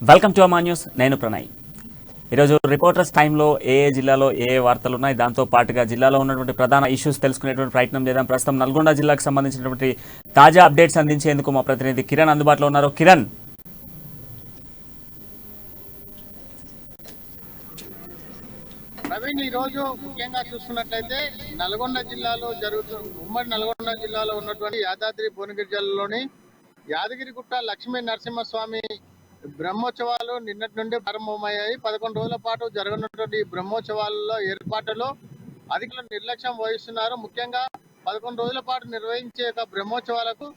Welcome to Ama news. నేను ప్రణయ్. ఈరోజు reporters టైంలో ఏ జిల్లాలో ఏ వార్తలు ఉన్నాయి, దాంతో పాటుగా జిల్లాలో ఉన్నటువంటి ప్రధాన ఇష్యూస్ తెలుసుకునేటువంటి ప్రయత్నం చేద్దాం. ప్రస్తుతం నల్గొండ జిల్లాకు సంబంధించినటువంటి తాజా అప్డేట్స్ అందించేందుకు మా ప్రతినిధి కిరణ్ అందుబాటులో ఉన్నారు. కిరణ్, ప్రవీణ్, ఈ రోజు ముఖ్యంగా చూసుకున్నట్లయితే నల్గొండ జిల్లాలో ఉమ్మడి నల్గొండ జిల్లాలో ఉన్నటువంటి యాదాద్రి భువనగిరి జిల్లాలోని యాదగిరిగుట్ట లక్ష్మీ నరసింహస్వామి బ్రహ్మోత్సవాలు నిన్నటి నుండి ప్రారంభమయ్యాయి. 11 రోజుల పాటు జరగనున్నటువంటి బ్రహ్మోత్సవాలలో ఏర్పాటులో అధికారులు నిర్లక్ష్యం వహిస్తున్నారు. ముఖ్యంగా 11 రోజుల పాటు నిర్వహించే బ్రహ్మోత్సవాలకు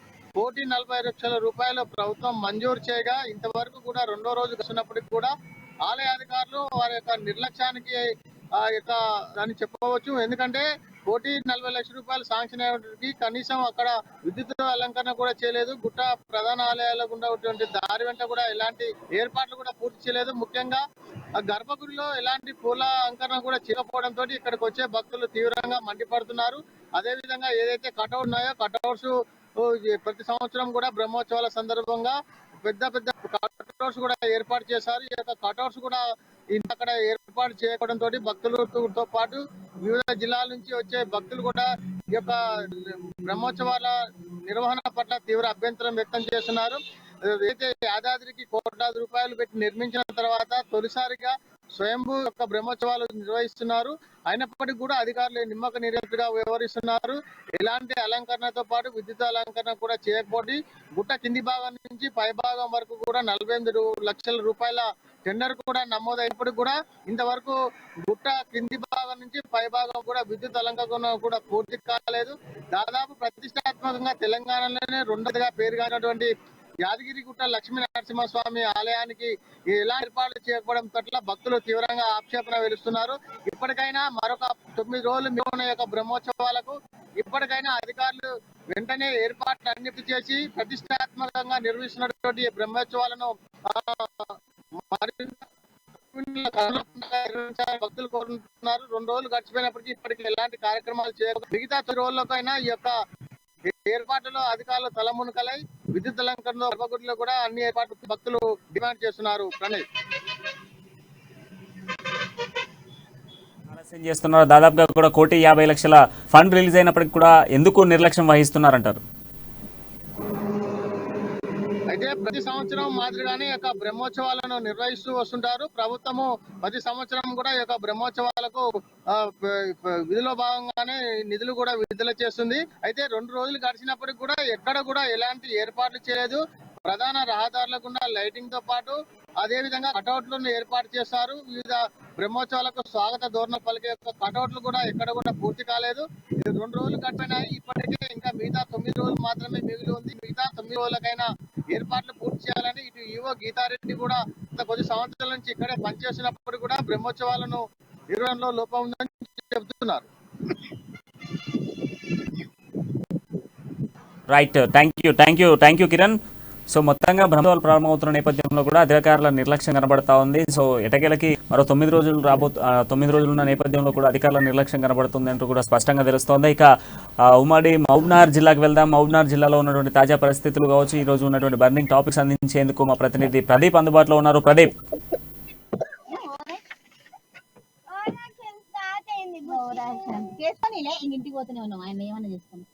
1,40,00,000 రూపాయలు ప్రభుత్వం మంజూరు చేయగా ఇంతవరకు కూడా రెండో రోజు వస్తున్నప్పటికీ కూడా ఆలయ అధికారులు వారి యొక్క నిర్లక్ష్యానికి దాన్ని చెప్పవచ్చు. ఎందుకంటే 1,40,00,000 రూపాయలు శాంక్షన్ అయ్యేటికి కనీసం అక్కడ విద్యుత్ అలంకరణ కూడా చేయలేదు. గుట్ట ప్రధాన ఆలయాలకు ఉన్నటువంటి దారి వెంట కూడా ఎలాంటి ఏర్పాట్లు కూడా పూర్తి చేయలేదు. ముఖ్యంగా ఆ గర్భగుడిలో ఎలాంటి పూల అలంకరణ కూడా చేయకపోవడంతో ఇక్కడికి వచ్చే భక్తులు తీవ్రంగా మండిపడుతున్నారు. అదే విధంగా ఏదైతే కటౌట్ ఉన్నాయో కటౌట్స్ ప్రతి సంవత్సరం కూడా బ్రహ్మోత్సవాల సందర్భంగా పెద్ద పెద్ద కటౌట్స్ కూడా ఏర్పాటు చేశారు. ఈ యొక్క కటౌట్స్ కూడా అక్కడ ఏర్పాటు చేయడంతో భక్తులతో పాటు వివిధ జిల్లాల నుంచి వచ్చే భక్తులు కూడా ఈ యొక్క బ్రహ్మోత్సవాల నిర్వహణ పట్ల తీవ్ర అభ్యంతరం వ్యక్తం చేస్తున్నారు. అయితే యాదాద్రికి ₹1,00,00,000 పెట్టి నిర్మించిన తర్వాత తొలిసారిగా స్వయంభూ యొక్క బ్రహ్మోత్సవాలు నిర్వహిస్తున్నారు. అయినప్పటికీ కూడా అధికారులు నిమ్మక నీరెత్తుగా వ్యవహరిస్తున్నారు. ఎలాంటి అలంకరణతో పాటు విద్యుత్ అలంకరణ కూడా చేయకపోతే గుట్ట కింది భాగం నుంచి పై భాగం వరకు కూడా 48 లక్షల రూపాయల టెండర్ కూడా నమోదైనప్పటికీ కూడా ఇంతవరకు గుట్ట కింది భాగం నుంచి పై భాగం కూడా విద్యుత్ అలంకరణ కూడా పూర్తి కాలేదు. దాదాపు ప్రతిష్టాత్మకంగా తెలంగాణలోనే రెండోదిగా పేరుగానటువంటి యాదగిరిగుట్ట లక్ష్మీ నరసింహస్వామి ఆలయానికి ఎలా ఏర్పాట్లు చేయకపోవడం పట్ల భక్తులు తీవ్రంగా ఆక్షేపణ వెలుస్తున్నారు. ఇప్పటికైనా మరొక 9 రోజులు మిగిలిన యొక్క బ్రహ్మోత్సవాలకు ఇప్పటికైనా అధికారులు వెంటనే ఏర్పాట్లు అన్నిటి చేసి ప్రతిష్టాత్మకంగా నిర్వహిస్తున్నటువంటి బ్రహ్మోత్సవాలను భక్తులు కోరుకుంటున్నారు. 2 రోజులు గడిచిపోయినప్పటికీ ఇప్పటికీ ఎలాంటి కార్యక్రమాలు చేయకపోతే మిగతా 9 రోజులకైనా ఈ యొక్క ఏర్పాట్లలో అధికారులు తలమునకలై విద్యుత్ అలంకరణ గర్భగుడిలో కూడా అన్ని ఏర్పాట్లు భక్తులు డిమాండ్ చేస్తున్నారు. ప్రణయ్, ఆలస్యం చేస్తున్నారు. దాదాపుగా కూడా 1,50,00,000 ఫండ్ రిలీజ్ అయినప్పటికీ కూడా ఎందుకు నిర్లక్ష్యం వహిస్తున్నారంటారు? అయితే ప్రతి సంవత్సరం మాదిరిగానే ఈ యొక్క బ్రహ్మోత్సవాలను నిర్వహిస్తూ వస్తుంటారు. ప్రభుత్వము ప్రతి సంవత్సరం కూడా ఈ యొక్క బ్రహ్మోత్సవాలకు విధిలో భాగంగానే నిధులు కూడా విడుదల చేస్తుంది. అయితే 2 రోజులు గడిచినప్పటికీ కూడా ఎక్కడ కూడా ఎలాంటి ఏర్పాట్లు చేయలేదు. ప్రధాన రహదారుల గుండా లైటింగ్ తో పాటు అదే విధంగా కటౌట్లను ఏర్పాటు చేస్తారు. వివిధ బ్రహ్మోత్సవాలకు స్వాగత ధోరణ పలికే కటౌట్లు కూడా ఎక్కడ కూడా పూర్తి కాలేదు. 2 రోజులు గడిపినాయి. ఇప్పటికే ఇంకా మిగతా 9 రోజులు మాత్రమే మిగిలి ఉంది. మిగతా 9 రోజులకైనా ఏర్పాట్లు పూర్తి చేయాలని ఇటు ఈవో గీతారెడ్డి కూడా కొద్ది సంవత్సరాల నుంచి ఇక్కడే పనిచేస్తున్నప్పుడు కూడా బ్రహ్మోత్సవాలను నిర్వహణలో లోపం ఉందని చెబుతున్నారు. Right, thank you Kiran. So మొత్తంగా బ్రహ్మోత్సవాలు ప్రారంభమవుతున్న నేపథ్యంలో కూడా అధికారుల నిర్లక్ష్యం కనబడతా ఉంది. సో ఎటకేలకి మరో 9 రోజులు 9 రోజులు ఉన్న నేపథ్యంలో కూడా అధికారుల నిర్లక్ష్యం కనబడుతుంది అంటూ కూడా స్పష్టంగా తెలుస్తోంది. ఇక ఉమ్మడి మహబూబ్నగర్ జిల్లాకు వెళ్దాం. మహబూబ్నగర్ జిల్లాలో ఉన్నటువంటి తాజా పరిస్థితులు కావచ్చు, ఈ రోజు ఉన్నటువంటి బర్నింగ్ టాపిక్స్ అందించేందుకు మా ప్రతినిధి ప్రదీప్ అందుబాటులో ఉన్నారు. ప్రదీప్, ఇంటికి పోతూనే ఉన్నాం, ఆయన ఏమన్నా చేసుకున్నాం.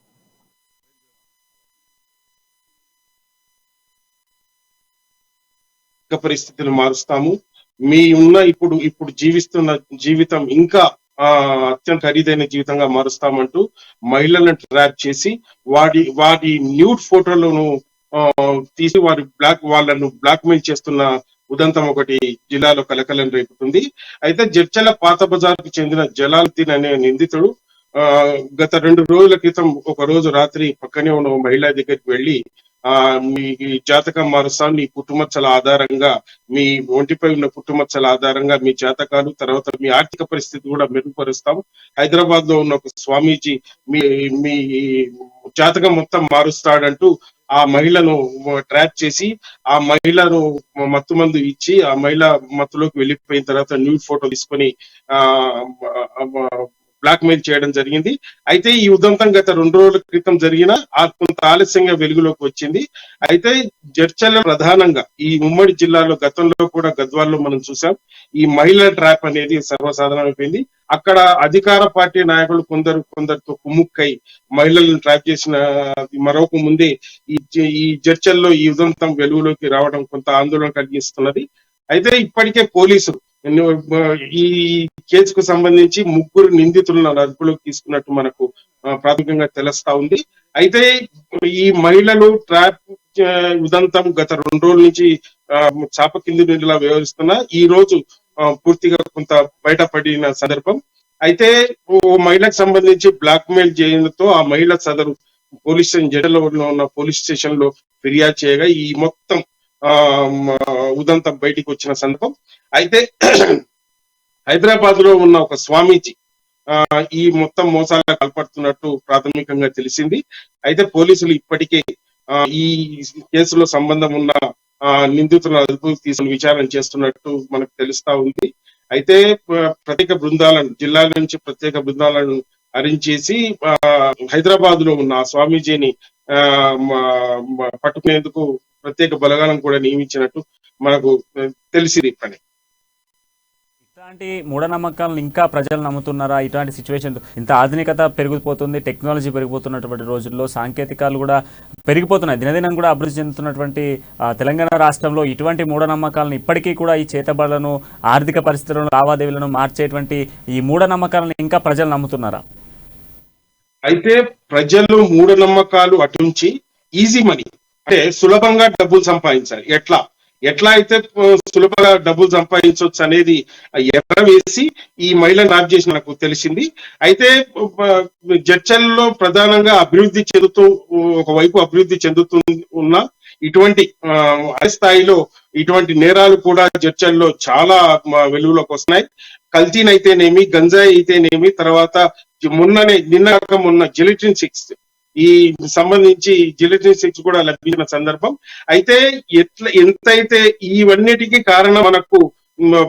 పరిస్థితులు మారుస్తాము. మీ ఉన్న ఇప్పుడు జీవిస్తున్న జీవితం ఇంకా అత్యంత ఖరీదైన జీవితంగా మారుస్తామంటూ మహిళలను ట్రాప్ చేసి వారి న్యూడ్ ఫోటోలను తీసి వాళ్ళను బ్లాక్ మెయిల్ చేస్తున్న ఉదంతం ఒకటి జిల్లాలో కలకలం రేపుతుంది. అయితే జడ్చల పాత బజార్కు చెందిన జలాలుద్దీన్ అనే నిందితుడు గత 2 రోజుల క్రితం ఒక రోజు రాత్రి పక్కనే ఉన్న మహిళ దగ్గరికి వెళ్లి మీ జాతకం మారుస్తాం, నీ పుట్టుమచ్చల ఆధారంగా, మీ ఒంటిపై ఉన్న పుట్టుమచ్చల ఆధారంగా మీ జాతకాలు, తర్వాత మీ ఆర్థిక పరిస్థితి కూడా మెరుగుపరుస్తాం. హైదరాబాద్ లో ఉన్న ఒక స్వామీజీ మీ జాతకం మొత్తం మారుస్తాడంటూ ఆ మహిళను ట్రాప్ చేసి ఆ మహిళను మత్తుమందు ఇచ్చి ఆ మహిళ మత్తులోకి వెళ్ళిపోయిన తర్వాత న్యూడ్ ఫోటో తీసుకొని బ్లాక్ మెయిల్ చేయడం జరిగింది. అయితే ఈ ఉదంతం గత 2 రోజుల క్రితం జరిగిన కొంత ఆలస్యంగా వెలుగులోకి వచ్చింది. అయితే జడ్చర్ల ప్రధానంగా ఈ ఉమ్మడి జిల్లాలో గతంలో కూడా గద్వాల్లో మనం చూసాం. ఈ మహిళా ట్రాప్ అనేది సర్వసాధారణమైపోయింది. అక్కడ అధికార పార్టీ నాయకులు కొందరితో కుమ్ముక్కై మహిళలను ట్రాప్ చేసిన మరొక ముందే ఈ చర్చల్లో ఈ ఉదంతం వెలుగులోకి రావడం కొంత ఆందోళన కలిగిస్తున్నది. అయితే ఇప్పటికే పోలీసులు ఈ కేసుకు సంబంధించి 3 నిందితులను అదుపులోకి తీసుకున్నట్టు మనకు ప్రాథమికంగా తెలుస్తా ఉంది. అయితే ఈ మహిళలు ట్రాప్ ఉదంతం గత 2 రోజుల నుంచి చాప కింది నీళ్ళలా వ్యవహరిస్తున్నా ఈ రోజు పూర్తిగా కొంత బయటపడిన సందర్భం. అయితే ఓ మహిళకు సంబంధించి బ్లాక్ మెయిల్ చేయడంతో ఆ మహిళ సదరు పోలీస్ స్టేషన్ జడలో ఉన్న పోలీస్ స్టేషన్ లో ఫిర్యాదు చేయగా ఈ మొత్తం ఉదంతం బయటికి వచ్చిన సందర్భం. అయితే హైదరాబాద్ లో ఉన్న ఒక స్వామీజీ ఈ మొత్తం మోసాలకు పాల్పడుతున్నట్టు ప్రాథమికంగా తెలిసింది. అయితే పోలీసులు ఇప్పటికే ఈ కేసులో సంబంధం ఉన్న నిందితులను అదుపులోకి తీసుకుని విచారణ చేస్తున్నట్టు మనకు తెలుస్తా ఉంది. అయితే ప్రత్యేక బృందాలను జిల్లాల నుంచి ప్రత్యేక బృందాలను అరేంజ్ చేసి హైదరాబాద్ లో ఉన్న స్వామీజీని పట్టుకునేందుకు ప్రత్యేక బలగాలను కూడా నియమించినట్టు మనకు తెలిసింది. ఇట్లాంటి మూఢనమ్మకాలను ఇంకా ప్రజలు నమ్ముతున్నారా? ఇట్లాంటి సిచ్యువేషన్, ఇంత ఆధునికత పెరిగిపోతుంది, టెక్నాలజీ పెరిగిపోతున్నటువంటి రోజుల్లో సాంకేతికాలు కూడా పెరిగిపోతున్నాయి, దినదినం కూడా అభివృద్ధి చెందుతున్నటువంటి తెలంగాణ రాష్ట్రంలో ఇటువంటి మూఢనమ్మకాలను ఇప్పటికీ కూడా ఈ చేతబడులను, ఆర్థిక పరిస్థితులను, లావాదేవీలను మార్చేటువంటి ఈ మూఢనమ్మకాలను ఇంకా ప్రజలు నమ్ముతున్నారా? అయితే ప్రజలు మూఢనమ్మకాలు అటుంచి ఈజీ మనీ అంటే సులభంగా డబ్బులు సంపాదించాలి, ఎట్లా అయితే సులభంగా డబ్బులు సంపాదించవచ్చు అనేది ఎర్ర వేసి ఈ మహిళను ర్యాప్ చేసి నాకు తెలిసింది. అయితే జడ్చర్లలో ప్రధానంగా అభివృద్ధి చెందుతూ ఒకవైపు అభివృద్ధి చెందుతూ ఉన్న ఇటువంటి స్థాయిలో ఇటువంటి నేరాలు కూడా జడ్చర్లలో చాలా వెలుగులోకి వస్తున్నాయి. కల్తీనైతేనేమి, గంజాయి అయితేనేమి, తర్వాత నిన్న జిలిటిన్ 6 ఈ సంబంధించి జిలిటిన్ 6 కూడా లభించిన సందర్భం. అయితే ఎంతైతే ఇవన్నిటికీ కారణం మనకు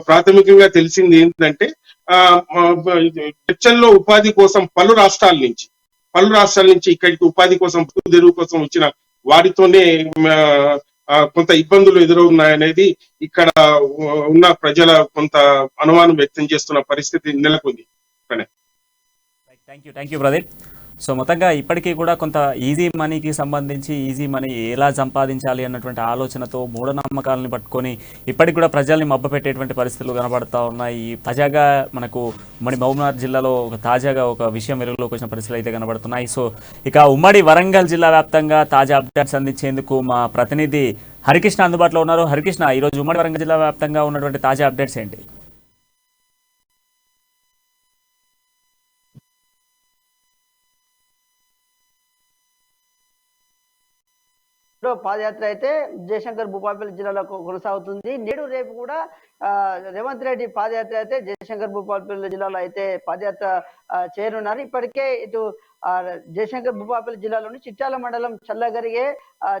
ప్రాథమికంగా తెలిసింది ఏంటంటే చర్చల్లో ఉపాధి కోసం పలు రాష్ట్రాల నుంచి ఇక్కడికి ఉపాధి కోసం, తెరువు కోసం వచ్చిన వారితోనే కొంత ఇబ్బందులు ఎదురవున్నాయనేది ఇక్కడ ఉన్న ప్రజల కొంత అనుమానం వ్యక్తం చేస్తున్న పరిస్థితి నెలకొంది. Thank you Pradeep. సో మొత్తంగా ఇప్పటికీ కూడా కొంత ఈజీ మనీకి సంబంధించి ఈజీ మనీ ఎలా సంపాదించాలి అన్నటువంటి ఆలోచనతో మూఢనమ్మకాలని పట్టుకొని ఇప్పటికి కూడా ప్రజల్ని మభ్యపెట్టేటువంటి పరిస్థితులు కనబడతా ఉన్నాయి. తాజాగా మనకు ఉమ్మడి మహబూబ్నగర్ జిల్లాలో తాజాగా ఒక విషయం వెలుగులోకి వచ్చిన పరిస్థితులు అయితే కనబడుతున్నాయి. సో ఇక ఉమ్మడి వరంగల్ జిల్లా వ్యాప్తంగా తాజా అప్డేట్స్ అందించేందుకు మా ప్రతినిధి హరికృష్ణ అందుబాటులో ఉన్నారు. హరికృష్ణ, ఈరోజు ఉమ్మడి వరంగల్ జిల్లా వ్యాప్తంగా ఉన్నటువంటి తాజా అప్డేట్స్ ఏంటి? పాదయాత్ర అయితే జయశంకర్ భూపాలపల్లి జిల్లాలో కొనసాగుతుంది. నేడు రేపు కూడా రేవంత్ రెడ్డి పాదయాత్ర అయితే జయశంకర్ భూపాలపల్లి జిల్లాలో అయితే పాదయాత్ర చేరున్నారు. ఇప్పటికే ఇటు జయశంకర్ భూపాలపల్లి జిల్లాలోని చిట్టాల మండలం చల్లగరిగే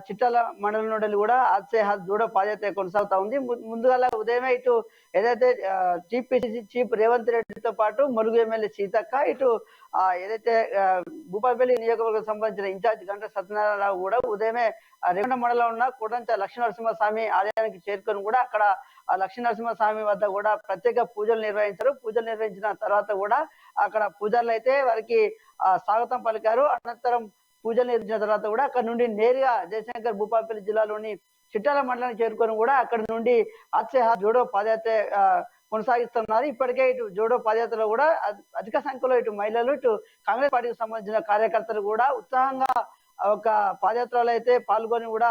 చిట్టాల మండలం నుండి కూడా ఆత్సేహాద్ జూడో పాదయాత్ర కొనసాగుతా ఉంది. ముందుగా ఉదయమే ఇటు ఏదైతే చీఫ్ రేవంత్ రెడ్డితో పాటు ములుగు ఎమ్మెల్యే సీతక్క, ఇటు ఏదైతే భూపాలపల్లి నియోజకవర్గం సంబంధించిన ఇన్ఛార్జ్ గంట సత్యనారాయణరావు కూడా ఉదయమే రేగొండ మండలంలో ఉన్న కోటంచ లక్ష్మీనరసింహస్వామి ఆలయానికి చేరుకొని కూడా అక్కడ ఆ లక్ష్మీనరసింహస్వామి వద్ద కూడా ప్రత్యేక పూజలు నిర్వహించారు. పూజలు నిర్వహించిన తర్వాత కూడా అక్కడ పూజారులు అయితే వారికి స్వాగతం పలికారు. అనంతరం పూజలు నిర్వహించిన తర్వాత కూడా అక్కడ నుండి నేరుగా జయశంకర్ భూపాలపల్లి జిల్లాలోని చిట్టాల మండలానికి చేరుకొని కూడా అక్కడ నుండి ఆత్సేహాద్ జోడో పాదయాత్ర కొనసాగిస్తున్నారు. ఇప్పటికే ఇటు జోడో పాదయాత్రలో కూడా అధిక సంఖ్యలో ఇటు మహిళలు, ఇటు కాంగ్రెస్ పార్టీకి సంబంధించిన కార్యకర్తలు కూడా ఉత్సాహంగా ఒక పాదయాత్రలో అయితే పాల్గొని కూడా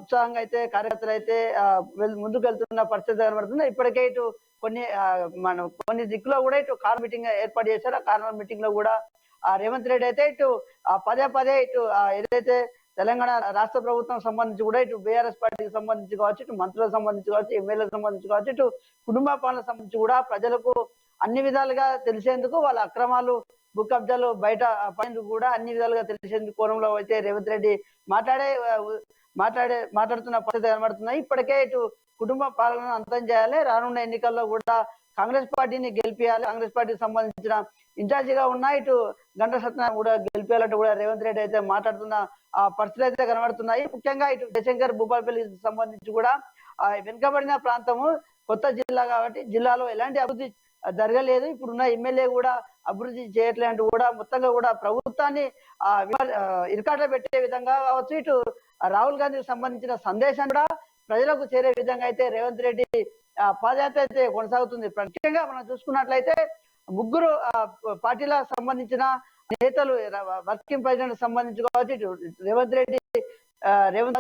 ఉత్సాహంగా అయితే కార్యకర్తలు అయితే ముందుకు వెళ్తున్న పరిస్థితి కనబడుతుంది. ఇప్పటికే ఇటు కొన్ని దిక్కులో కూడా ఇటు కార్ మీటింగ్ ఏర్పాటు చేశారు. ఆ కార్నర్ మీటింగ్ లో కూడా రేవంత్ రెడ్డి అయితే ఇటు పదే ఇటు ఏదైతే తెలంగాణ రాష్ట్ర ప్రభుత్వం సంబంధించి కూడా ఇటు బీఆర్ఎస్ పార్టీకి సంబంధించి కావచ్చు, ఇటు మంత్రులకు సంబంధించి కావచ్చు, ఎమ్మెల్యేలకు సంబంధించి కావచ్చు, ఇటు కుటుంబ పాలనకు సంబంధించి కూడా ప్రజలకు అన్ని విధాలుగా తెలిసేందుకు వాళ్ళ అక్రమాలు, భూ కబ్జాలు బయట పడేందుకు కూడా అన్ని విధాలుగా తెలిసేందుకు కోణంలో అయితే రేవంత్ రెడ్డి మాట్లాడుతున్న పరిస్థితి కనబడుతున్నాయి. ఇప్పటికే ఇటు కుటుంబ పాలనను అంతం చేయాలి, రానున్న ఎన్నికల్లో కూడా కాంగ్రెస్ పార్టీని గెలిపియాలి, కాంగ్రెస్ పార్టీకి సంబంధించిన ఇన్ఛార్జిగా ఉన్న ఇటు గంటా సత్యనారాయణ కూడా గెలిపేయాలంటూ కూడా రేవంత్ రెడ్డి అయితే మాట్లాడుతున్న పరిస్థితులు అయితే కనబడుతున్నాయి. ముఖ్యంగా ఇటు జయశంకర్ భూపాలపల్లికి సంబంధించి కూడా వెనుకబడిన ప్రాంతము, కొత్త జిల్లా కాబట్టి జిల్లాలో ఎలాంటి అభివృద్ధి జరగలేదు. ఇప్పుడున్న ఎమ్మెల్యే కూడా అభివృద్ధి చేయట్లేదు కూడా మొత్తంగా కూడా ప్రభుత్వాన్ని ఇరుకాట్లో పెట్టే విధంగా కావచ్చు, ఇటు రాహుల్ గాంధీకి సంబంధించిన సందేశం కూడా ప్రజలకు చేరే విధంగా అయితే రేవంత్ రెడ్డి పాదయాత్ర అయితే కొనసాగుతుంది. ముఖ్యంగా మనం చూసుకున్నట్లయితే ముగ్గురు పార్టీలకు సంబంధించిన నేతలు, వర్కింగ్ ప్రెసిడెంట్ సంబంధించి కావచ్చు, ఇటు రేవంత్ రెడ్డి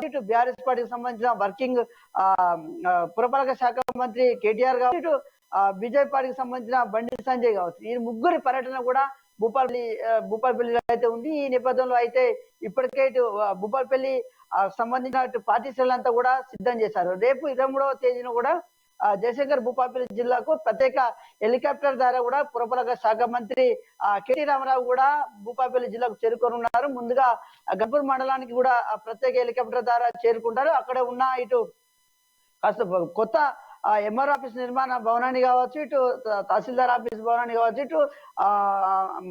ఇటు బీఆర్ఎస్ పార్టీకి సంబంధించిన వర్కింగ్ పురపాలక శాఖ మంత్రి కేటీఆర్ కావచ్చు, ఇటు బీజేపీ పార్టీకి సంబంధించిన బండి సంజయ్ కావచ్చు. ఈ ముగ్గురి పర్యటన కూడా భూపాలపల్లిలో అయితే ఉంది. ఈ నేపథ్యంలో అయితే ఇప్పటికే ఇటు భూపాలపల్లి సంబంధించిన ఇటు పార్టీ శ్రేణులంతా కూడా సిద్ధం చేశారు. రేపు 23వ తేదీన కూడా జయశంకర్ భూపాలపల్లి జిల్లాకు ప్రత్యేక హెలికాప్టర్ ద్వారా కూడా పురపాలక శాఖ మంత్రి కేటీ రామారావు కూడా భూపాలపల్లి జిల్లాకు చేరుకోనున్నారు. ముందుగా గన్పూర్ మండలానికి కూడా ప్రత్యేక హెలికాప్టర్ ద్వారా చేరుకుంటారు. అక్కడ ఉన్న ఇటు కాస్త కొత్త ఎంఆర్ ఆఫీస్ నిర్మాణ భవనాన్ని కావచ్చు, ఇటు తహసీల్దార్ ఆఫీస్ భవనాన్ని కావచ్చు, ఇటు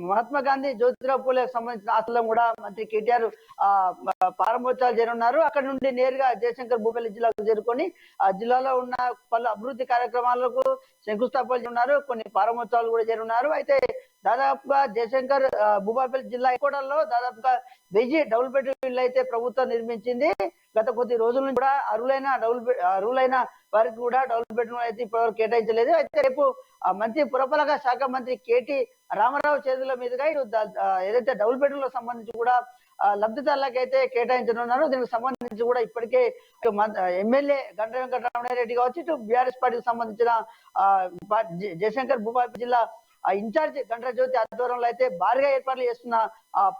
మహాత్మా గాంధీ జ్యోతిరావు పూలేకి సంబంధించిన ఆస్తులను కూడా మంత్రి కేటీఆర్ ప్రారంభోత్సవాలు చేరున్నారు. అక్కడ నుండి నేరుగా జయశంకర్ భూపాలపల్లి జిల్లాకు చేరుకొని ఆ జిల్లాలో ఉన్న పలు అభివృద్ధి కార్యక్రమాలకు శంకుస్థాపన ఉన్నారు, కొన్ని ప్రారంభోత్సవాలు కూడా చేరున్నారు. అయితే దాదాపుగా జయశంకర్ భూపాలపల్లి జిల్లా కోటల్లో దాదాపుగా 1000 డబుల్ బెడ్రూమ్ ఇళ్ళు అయితే ప్రభుత్వం నిర్మించింది. గత కొద్ది రోజుల నుంచి కూడా అర్హులైన వారికి కూడా డబుల్ బెడ్రూమ్ అయితే ఇప్పటివరకు కేటాయించలేదు. అయితే రేపు మంత్రి పురపాలక శాఖ మంత్రి కేటీ రామారావు చేతుల మీదుగా ఏదైతే డబుల్ బెడ్రూమ్ లో సంబంధించి కూడా లబ్ధిదారులకు అయితే కేటాయించనున్నారు. దీనికి సంబంధించి కూడా ఇప్పటికే ఎమ్మెల్యే గంట వెంకటరమణారెడ్డి కావచ్చు, ఇటు బీఆర్ఎస్ పార్టీకి సంబంధించిన జయశంకర్ భూపాలపల్లి జిల్లా ఇన్ఛార్జ్ గంటా జ్యోతి ఆధ్వర్యంలో అయితే భారీగా ఏర్పాట్లు చేస్తున్న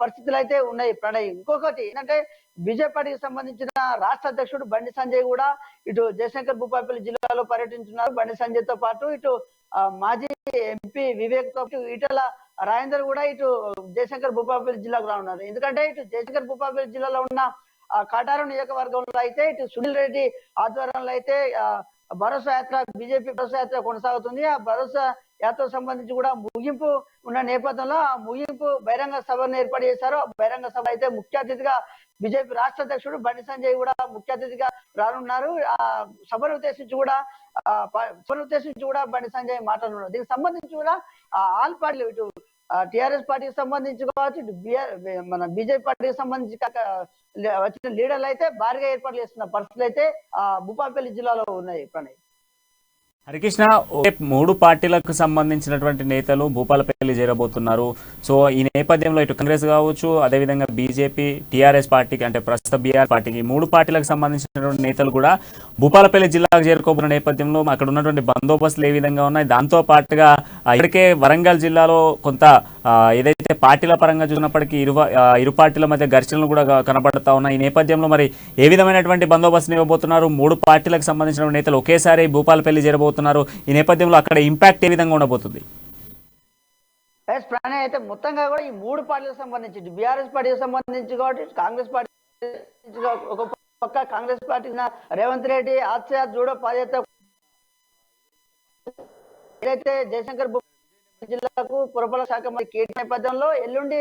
పరిస్థితులు అయితే ఉన్నాయి. ప్రణయ్, ఇంకొకటి ఏంటంటే బీజేపీ పార్టీకి సంబంధించిన రాష్ట్ర అధ్యక్షుడు బండి సంజయ్ కూడా ఇటు జయశంకర్ భూపాలపల్లి జిల్లాలో పర్యటించున్నారు. బండి సంజయ్ తో పాటు ఇటు మాజీ ఎంపీ వివేక్ తో ఈటల రాజేందర్ కూడా ఇటు జయశంకర్ భూపాలపల్లి జిల్లాకు రానున్నారు. ఎందుకంటే ఇటు జయశంకర్ భూపాలపల్లి జిల్లాలో ఉన్న కాటారం నియోజకవర్గంలో అయితే ఇటు సునీల్ రెడ్డి ఆధ్వర్యంలో అయితే భరోసా యాత్ర, బీజేపీ భరోసా యాత్ర కొనసాగుతుంది. ఆ భరోసా యాత్రకు సంబంధించి కూడా ముగింపు ఉన్న నేపథ్యంలో ఆ ముగింపు బహిరంగ సభను ఏర్పాటు చేశారు. ఆ బహిరంగ సభ అయితే ముఖ్య అతిథిగా బీజేపీ రాష్ట్ర అధ్యక్షుడు బండి సంజయ్ కూడా ముఖ్య అతిథిగా రానున్నారు. ఆ సభను ఉద్దేశించి కూడా బండి సంజయ్ మాట్లాడుతున్నారు. దీనికి సంబంధించి కూడా ఆల్ పార్టీలు ఇటు టిఆర్ఎస్ పార్టీకి సంబంధించి కావచ్చు, ఇటు మన బీజేపీ పార్టీకి సంబంధించి వచ్చిన లీడర్లు అయితే భారీగా ఏర్పాట్లు చేస్తున్న పరిస్థితులు అయితే భూపాలపల్లి జిల్లాలో ఉన్నాయి. ప్రణయ్, హరికృష్ణ, 3 పార్టీలకు సంబంధించినటువంటి నేతలు భూపాలపల్లి చేరబోతున్నారు. సో ఈ నేపథ్యంలో ఇటు కాంగ్రెస్ కావచ్చు, అదేవిధంగా బీజేపీ, టీఆర్ఎస్ పార్టీకి అంటే ప్రస్తుత బీఆర్ పార్టీకి 3 పార్టీలకు సంబంధించినటువంటి నేతలు కూడా భూపాలపల్లి జిల్లాకు చేరుకోబోతున్న నేపథ్యంలో అక్కడ ఉన్నటువంటి బందోబస్తులు ఏ విధంగా ఉన్నాయి, దాంతో పాటుగా ఇప్పటికే వరంగల్ జిల్లాలో కొంత ఏదైతే పార్టీల పరంగా చూసినప్పటికీ ఇరు పార్టీల మధ్య ఘర్షణలు కూడా కనబడతా ఉన్నాయి. ఈ నేపథ్యంలో మరి ఏ విధమైనటువంటి బందోబస్తును ఇవ్వబోతున్నారు? 3 పార్టీలకు సంబంధించిన నేతలు ఒకేసారి భూపాలపల్లి చేరబోతున్నారు. ఈ నేపథ్యంలో అక్కడ ఇంపాక్ట్ ఏ విధంగా ఉండబోతుంది? ప్రణయ్, అయితే మొత్తంగా కూడా ఈ 3 పార్టీలకు సంబంధించి బీఆర్ఎస్ పార్టీకి సంబంధించి కాబట్టి కాంగ్రెస్ పార్టీ ఒక పక్క కాంగ్రెస్ పార్టీ రేవంత్ రెడ్డి ఆత్య జూడో పాదయాత్ర ఏదైతే జయశంకర్ జిల్లాకు పురపాలక శాఖ మంత్రి కేటీ నేపథ్యంలో ఎల్లుండి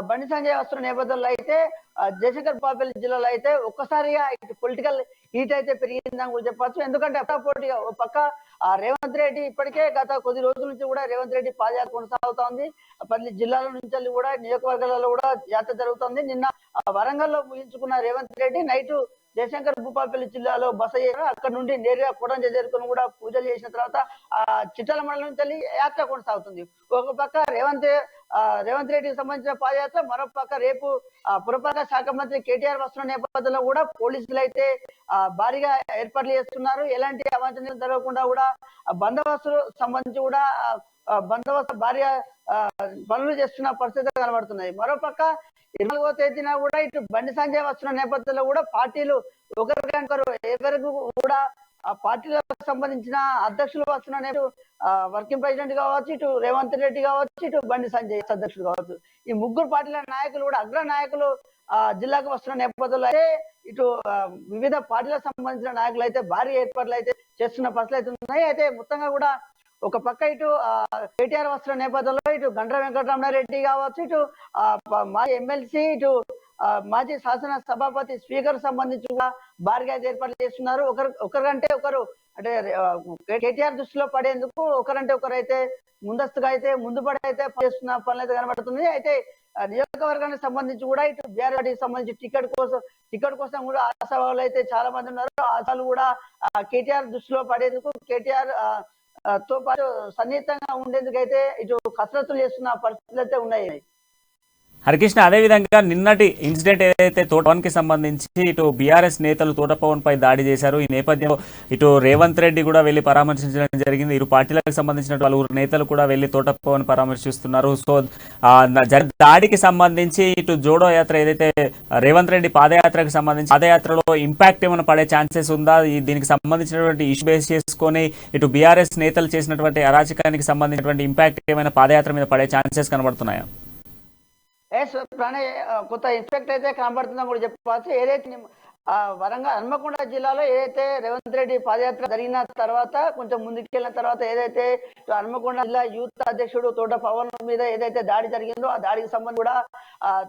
బండి సంజయ్ వస్తున్న నేపథ్యంలో అయితే జయశంకర్ భూపాలపల్లి జిల్లాలో అయితే ఒక్కసారిగా పొలిటికల్ హీట్ అయితే పెరిగిందని కూడా చెప్పచ్చు. ఎందుకంటే పోటీ ఒక పక్క రేవంత్ రెడ్డి ఇప్పటికే గత కొద్ది రోజుల నుంచి కూడా రేవంత్ రెడ్డి పాదయాత్ర కొనసాగుతోంది. పల్లి జిల్లాల నుంచి కూడా నియోజకవర్గాలలో కూడా యాత్ర జరుగుతుంది. నిన్న వరంగల్లో ముగించుకున్న రేవంత్ రెడ్డి నైట్ జయశంకర్ భూపాలపల్లి జిల్లాలో బస చేశారు. అక్కడ నుండి నేరుగా కొడంజ చేరుకుని కూడా పూజలు చేసిన తర్వాత చిట్టాల మండలం నుంచి యాత్ర కొనసాగుతుంది. ఒక పక్క రేవంత్ రెడ్డికి సంబంధించిన పాదయాత్ర, మరో పక్క రేపు పురపాలక శాఖ మంత్రి కేటీఆర్ వస్తున్న నేపథ్యంలో కూడా పోలీసులు అయితే భారీగా ఏర్పాట్లు చేస్తున్నారు. ఎలాంటి అవాంఛనీయాలు జరగకుండా కూడా బందోబస్తు సంబంధించి కూడా భారీగా పనులు చేస్తున్న పరిస్థితులు కనబడుతున్నాయి. మరోపక్క 24వ తేదీన కూడా ఇటు బండి సంజయ్ వస్తున్న నేపథ్యంలో కూడా పార్టీలు ఒకరికొకరు ఎవరికి కూడా ఆ పార్టీలకు సంబంధించిన అధ్యక్షులు వస్తున్న వర్కింగ్ ప్రెసిడెంట్ కావచ్చు, ఇటు రేవంత్ రెడ్డి కావచ్చు, ఇటు బండి సంజయ్ అధ్యక్షుడు కావచ్చు, ఈ 3 పార్టీల నాయకులు కూడా అగ్ర నాయకులు జిల్లాకు వస్తున్న నేపథ్యంలో అయితే ఇటు వివిధ పార్టీలకు సంబంధించిన నాయకులు అయితే భారీ ఏర్పాట్లు అయితే చేస్తున్న పరిస్థితులు అయితే ఉన్నాయి. అయితే మొత్తంగా కూడా ఒక పక్క ఇటు కేటీఆర్ వస్తున్న నేపథ్యంలో ఇటు గండ్ర వెంకటరమణారెడ్డి కావచ్చు, ఇటు మాజీ ఎమ్మెల్సీ, ఇటు మాజీ శాసన సభాపతి స్పీకర్ సంబంధించి కూడా భారీగా ఏర్పాట్లు చేస్తున్నారు. ఒకరికంటే ఒకరు అంటే కేటీఆర్ దృష్టిలో పడేందుకు ఒకరంటే ఒకరైతే ముందస్తుగా అయితే ముందుపడైతే చేస్తున్న పనులు అయితే కనబడుతుంది. అయితే నియోజకవర్గానికి సంబంధించి కూడా ఇటు బీఆర్ఎస్కి సంబంధించి టికెట్ కోసం కూడా ఆశావాళ్ళు అయితే చాలా మంది ఉన్నారు. ఆశాలు కూడా కేటీఆర్ దృష్టిలో పడేందుకు, కేటీఆర్ తో పాటు సన్నిహితంగా ఉండేందుకు అయితే ఇటు కసరత్తులు చేస్తున్న పరిస్థితులు అయితే ఉన్నాయి. హరికృష్ణ, అదేవిధంగా నిన్నటి ఇన్సిడెంట్ ఏదైతే తోటపవన్కి సంబంధించి ఇటు బీఆర్ఎస్ నేతలు తోటపవన్ పై దాడి చేశారు. ఈ నేపథ్యంలో ఇటు రేవంత్ రెడ్డి కూడా వెళ్లి పరామర్శించడం జరిగింది. ఇరు పార్టీలకు సంబంధించిన పలువురు నేతలు కూడా వెళ్లి తోటపవన్ పరామర్శిస్తున్నారు. సో దాడికి సంబంధించి ఇటు జోడో యాత్ర ఏదైతే రేవంత్ రెడ్డి పాదయాత్రకు సంబంధించి పాదయాత్రలో ఇంపాక్ట్ ఏమైనా పడే ఛాన్సెస్ ఉందా? దీనికి సంబంధించినటువంటి ఇష్యూ బేస్ చేసుకొని ఇటు బీఆర్ఎస్ నేతలు చేసినటువంటి అరాచకానికి సంబంధించినటువంటి ఇంపాక్ట్ ఏమైనా పాదయాత్ర మీద పడే ఛాన్సెస్ కనబడుతున్నాయా? ప్రణయ్, కొత్త ఇన్స్పెక్ట్ అయితే కనబడుతుందని కూడా చెప్పవచ్చు. ఏదైతే వరంగల్ హన్మకొండ జిల్లాలో ఏదైతే రేవంత్ రెడ్డి పాదయాత్ర జరిగిన తర్వాత కొంచెం ముందుకెళ్ళిన తర్వాత ఏదైతే హన్మకొండ జిల్లా యూత్ అధ్యక్షుడు తోట పవన్ మీద ఏదైతే దాడి జరిగిందో ఆ దాడికి సంబంధించి కూడా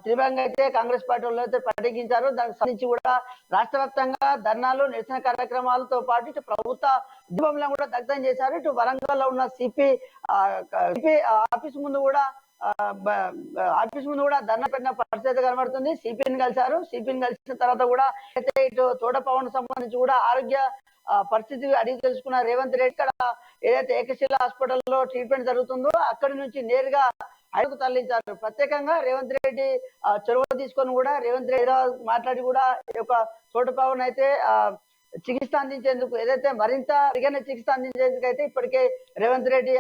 తీవ్రంగా అయితే కాంగ్రెస్ పార్టీ వాళ్ళు అయితే ప్రకటించారు. దానికి సంబంధించి కూడా రాష్ట్ర వ్యాప్తంగా ధర్నాలు, నిరసన కార్యక్రమాలతో పాటు ఇటు ప్రభుత్వ ఉద్యమంలో కూడా దగ్ధం చేశారు. ఇటు వరంగల్ లో ఉన్న సిపి ఆఫీస్ ముందు కూడా ధర్నా పెట్టిన పరిస్థితి కనబడుతుంది. సిపిని కలిసిన తర్వాత కూడా అయితే ఇటు తోట పవన్ సంబంధించి కూడా ఆరోగ్య పరిస్థితి అడిగి తెలుసుకున్న రేవంత్ రెడ్డి ఇక్కడ ఏదైతే ఏకశిల హాస్పిటల్లో ట్రీట్మెంట్ జరుగుతుందో అక్కడి నుంచి నేరుగా ఆయనకు తరలించారు. ప్రత్యేకంగా రేవంత్ రెడ్డి చొరవ తీసుకొని కూడా రేవంత్ రెడ్డి మాట్లాడి కూడా ఈ యొక్క తోట పవన్ అయితే చికిత్స అందించేందుకు ఏదైతే మరింత మెరుగైన చికిత్స అందించేందుకు అయితే ఇప్పటికే రేవంత్ రెడ్డి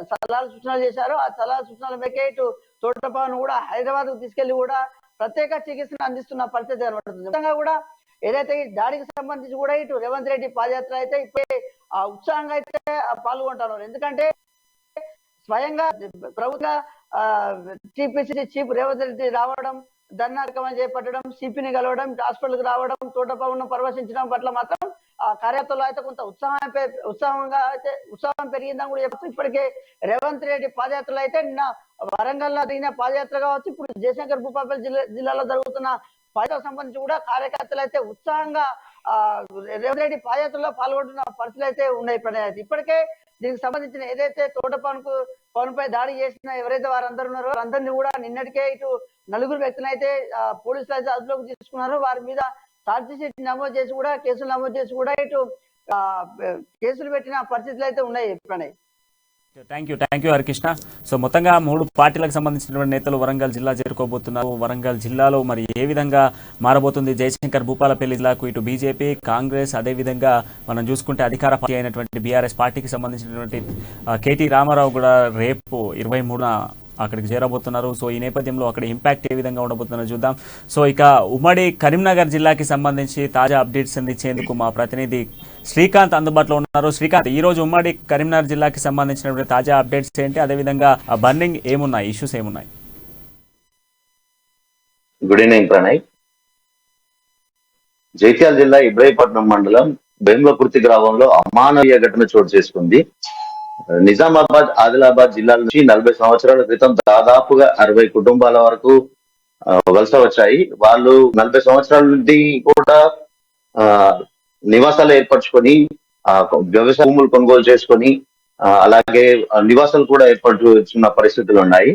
సలహాలు సూచనలు చేశారు. ఆ సలహా సూచనల మేకే ఇటు తోటపవన్ కూడా హైదరాబాద్ కు తీసుకెళ్లి కూడా ప్రత్యేక చికిత్సను అందిస్తున్న పరిస్థితి కనబడుతుంది. మొత్తంగా కూడా ఏదైతే ఈ దాడికి సంబంధించి కూడా ఇటు రేవంత్ రెడ్డి పాదయాత్ర అయితే ఇప్పుడే ఉత్సాహంగా అయితే పాల్గొంటున్నారు. ఎందుకంటే స్వయంగా ప్రభుత్వ చీఫ్ రేవంత్ రెడ్డి రావడం, ధర్నా కార్యక్రమం చేపట్టడం, సిపిని కలవడం, హాస్పిటల్కి రావడం, తోటపవన్ పరామర్శించడం పట్ల మాత్రం ఆ కార్యకర్తలు అయితే కొంత ఉత్సాహం పెరిగిందని కూడా చెప్పచ్చు. ఇప్పటికే రేవంత్ రెడ్డి పాదయాత్రలు అయితే నిన్న వరంగల్లో జరిగిన పాదయాత్ర కావచ్చు, ఇప్పుడు జయశంకర్ భూపాలపల్లి జిల్లాలో జరుగుతున్న పాదయాత్రకు సంబంధించి కూడా కార్యకర్తలు అయితే ఉత్సాహంగా రేవంత్ రెడ్డి పాదయాత్రలో పాల్గొంటున్న పరిస్థితులు అయితే ఉన్నాయి. ప్రణయ్, ఇప్పటికే దీనికి సంబంధించిన ఏదైతే పవన్ పై దాడి చేసిన ఎవరైతే వారందరూ ఉన్నారో వారందరినీ కూడా నిన్నటికే ఇటు 4 వ్యక్తులను అయితే పోలీసులు అయితే అదుపులోకి తీసుకున్నారు. వారి మీద ఛార్జ్ షీట్ నమోదు చేసి కూడా కేసులు నమోదు చేసి కూడా ఇటు కేసులు పెట్టిన పరిస్థితులు అయితే ఉన్నాయి. Pranay, thank you Harikrishna. So మొత్తంగా 3 పార్టీలకు సంబంధించినటువంటి నేతలు వరంగల్ జిల్లా చేరుకోబోతున్నారు. వరంగల్ జిల్లాలో మరి ఏ విధంగా మారబోతుంది జయశంకర్ భూపాలపల్లి జిల్లాకు ఇటు బీజేపీ, కాంగ్రెస్, అదేవిధంగా మనం చూసుకుంటే అధికార పార్టీ అయినటువంటి బీఆర్ఎస్ పార్టీకి సంబంధించినటువంటి కేటీ రామారావు కూడా రేపు 23న అక్కడికి చేరబోతున్నారు. సో ఈ నేపథ్యంలో అక్కడ ఇంపాక్ట్ ఏ విధంగా ఉండబోతుందో చూద్దాం. సో ఇక ఉమ్మడి కరీంనగర్ జిల్లాకి సంబంధించి తాజా అప్డేట్స్ అందించేందుకు మా ప్రతినిధి శ్రీకాంత్ అందుబాటులో ఉన్నారు. శ్రీకాంత్, ఈ రోజు ఉమ్మడి కరీంనగర్ జిల్లాకి సంబంధించినటువంటి తాజా అప్డేట్స్ ఏంటి, అదేవిధంగా బర్నింగ్ ఏమున్నాయి, ఇష్యూస్ ఏమున్నాయి? Good evening Pranay. జైత్యాల జిల్లా ఇబ్రాహీపట్నం మండలం బెంగుళకుర్తి గ్రామంలో అమానవీయ ఘటన చోటు చేసుకుంది. నిజామాబాద్, ఆదిలాబాద్ జిల్లాల నుంచి 40 సంవత్సరాల క్రితం దాదాపుగా 60 కుటుంబాల వరకు వలస వచ్చాయి. వాళ్ళు 40 సంవత్సరాల నుండి కూడా నివాసాలు ఏర్పరచుకొని వ్యవసాయ భూములు కొనుగోలు చేసుకొని అలాగే నివాసాలు కూడా ఏర్పరచుకున్న పరిస్థితులు ఉన్నాయి.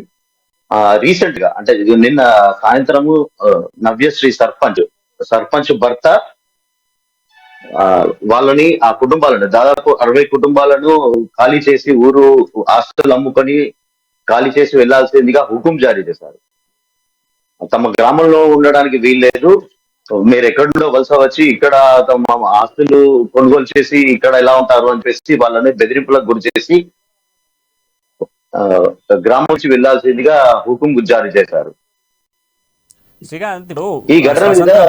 రీసెంట్ గా అంటే నిన్న సాయంత్రము నవ్యశ్రీ సర్పంచ్ భర్త వాళ్ళని ఆ కుటుంబాలను దాదాపు 60 కుటుంబాలను ఖాళీ చేసి ఊరు ఆస్తులు అమ్ముకొని ఖాళీ చేసి వెళ్లాల్సిందిగా హుకుం జారీ చేశారు. తమ గ్రామంలో ఉండడానికి వీల్లేదు, మీరు ఎక్కడో వలస వచ్చి ఇక్కడ తమ ఆస్తులు కొనుగోలు చేసి ఇక్కడ ఎలా ఉంటారు అని చెప్పేసి వాళ్ళని బెదిరింపులకు గురి చేసి గ్రామం నుంచి వెళ్లాల్సిందిగా హుకుం జారీ చేశారు. శ్రీకాంత్,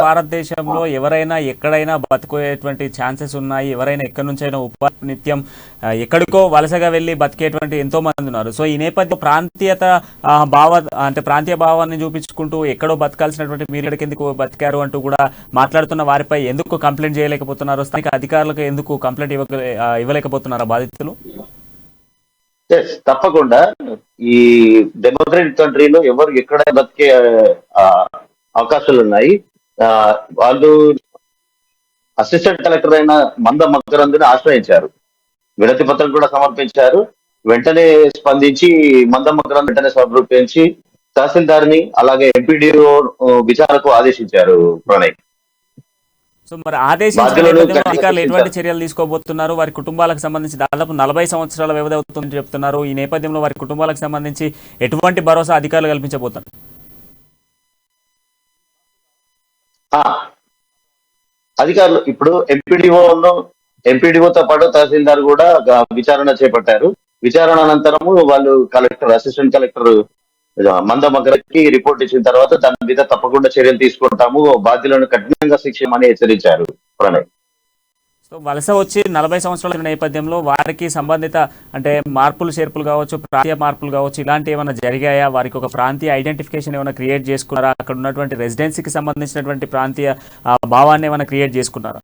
భారతదేశంలో ఎవరైనా ఎక్కడైనా బతుకునేటువంటి ఛాన్సెస్ ఉన్నాయి. ఎవరైనా ఎక్కడి నుంచైనా నిత్యం ఎక్కడికో వలసగా వెళ్ళి బతికేటువంటి ఎంతో మంది ఉన్నారు. సో ఈ నేపథ్యంలో ప్రాంతీయ భావాన్ని చూపించుకుంటూ ఎక్కడో బతకాల్సినటువంటి మీరు ఎక్కడికి ఎందుకు బతికారు అంటూ కూడా మాట్లాడుతున్న వారిపై ఎందుకు కంప్లైంట్ చేయలేకపోతున్నారు? స్థానిక అధికారులకు ఎందుకు కంప్లైంట్ ఇవ్వలేకపోతున్నారా బాధితులు? తప్పకుండా ఈ డెమోక్రటిక్ కంట్రీలో ఎవరు ఎక్కడ బతికే ఆ, అవకాశాలు ఉన్నాయి. ఆ, వాళ్ళు అసిస్టెంట్ కలెక్టర్ అయిన మంద మకరందుని ఆశ్రయించారు, వినతి పత్రం కూడా సమర్పించారు. వెంటనే స్పందించి మంద మకరంద్ వెంటనే సమర్పించి తహసీల్దార్ని అలాగే ఎంపీడీఓ విచారణకు ఆదేశించారు ప్రణయ్. సో మరి ఆదేశించిన బాధ్యులను నేపథ్యంలో గట్టిగా అధికారులు ఎటువంటి శిక్షించారు. చర్యలు తీసుకోబోతున్నారు? వారి కుటుంబాలకు సంబంధించి దాదాపు 40 సంవత్సరాల వ్యవధి అవుతుందని చెప్తున్నారు. ఈ నేపథ్యంలో వారి కుటుంబాలకు సంబంధించి ఎటువంటి భరోసా అధికారులు కల్పించబోతున్నారు? ఆ, అధికారులు ఇప్పుడు ఎంపీడీఓతో పాటు తహసీల్దార్ కూడా విచారణ చేపట్టారు. విచారణ అనంతరము వాళ్ళు అసిస్టెంట్ కలెక్టర్ మంద మగరకి రిపోర్ట్ ఇచ్చిన తర్వాత దాని మీద తప్పకుండా చర్యలు తీసుకుంటాము, బాధ్యులను కఠినంగా శిక్షించమని హెచ్చరించారు ప్రణయ్. సో వలస వచ్చి 40 సంవత్సరాల నేపథ్యంలో వారికి సంబంధిత అంటే మార్పులు చేర్పులు కావచ్చు, ప్రాంతీయ మార్పులు కావచ్చు, ఇలాంటి ఏమైనా జరిగాయా? వారికి ఒక ప్రాంతీయ ఐడెంటిఫికేషన్ ఏమైనా క్రియేట్ చేసుకున్నారా? అక్కడ ఉన్నటువంటి రెసిడెన్సీకి సంబంధించినటువంటి ప్రాంతీయ భావాన్ని ఏమైనా క్రియేట్ చేసుకున్నారా?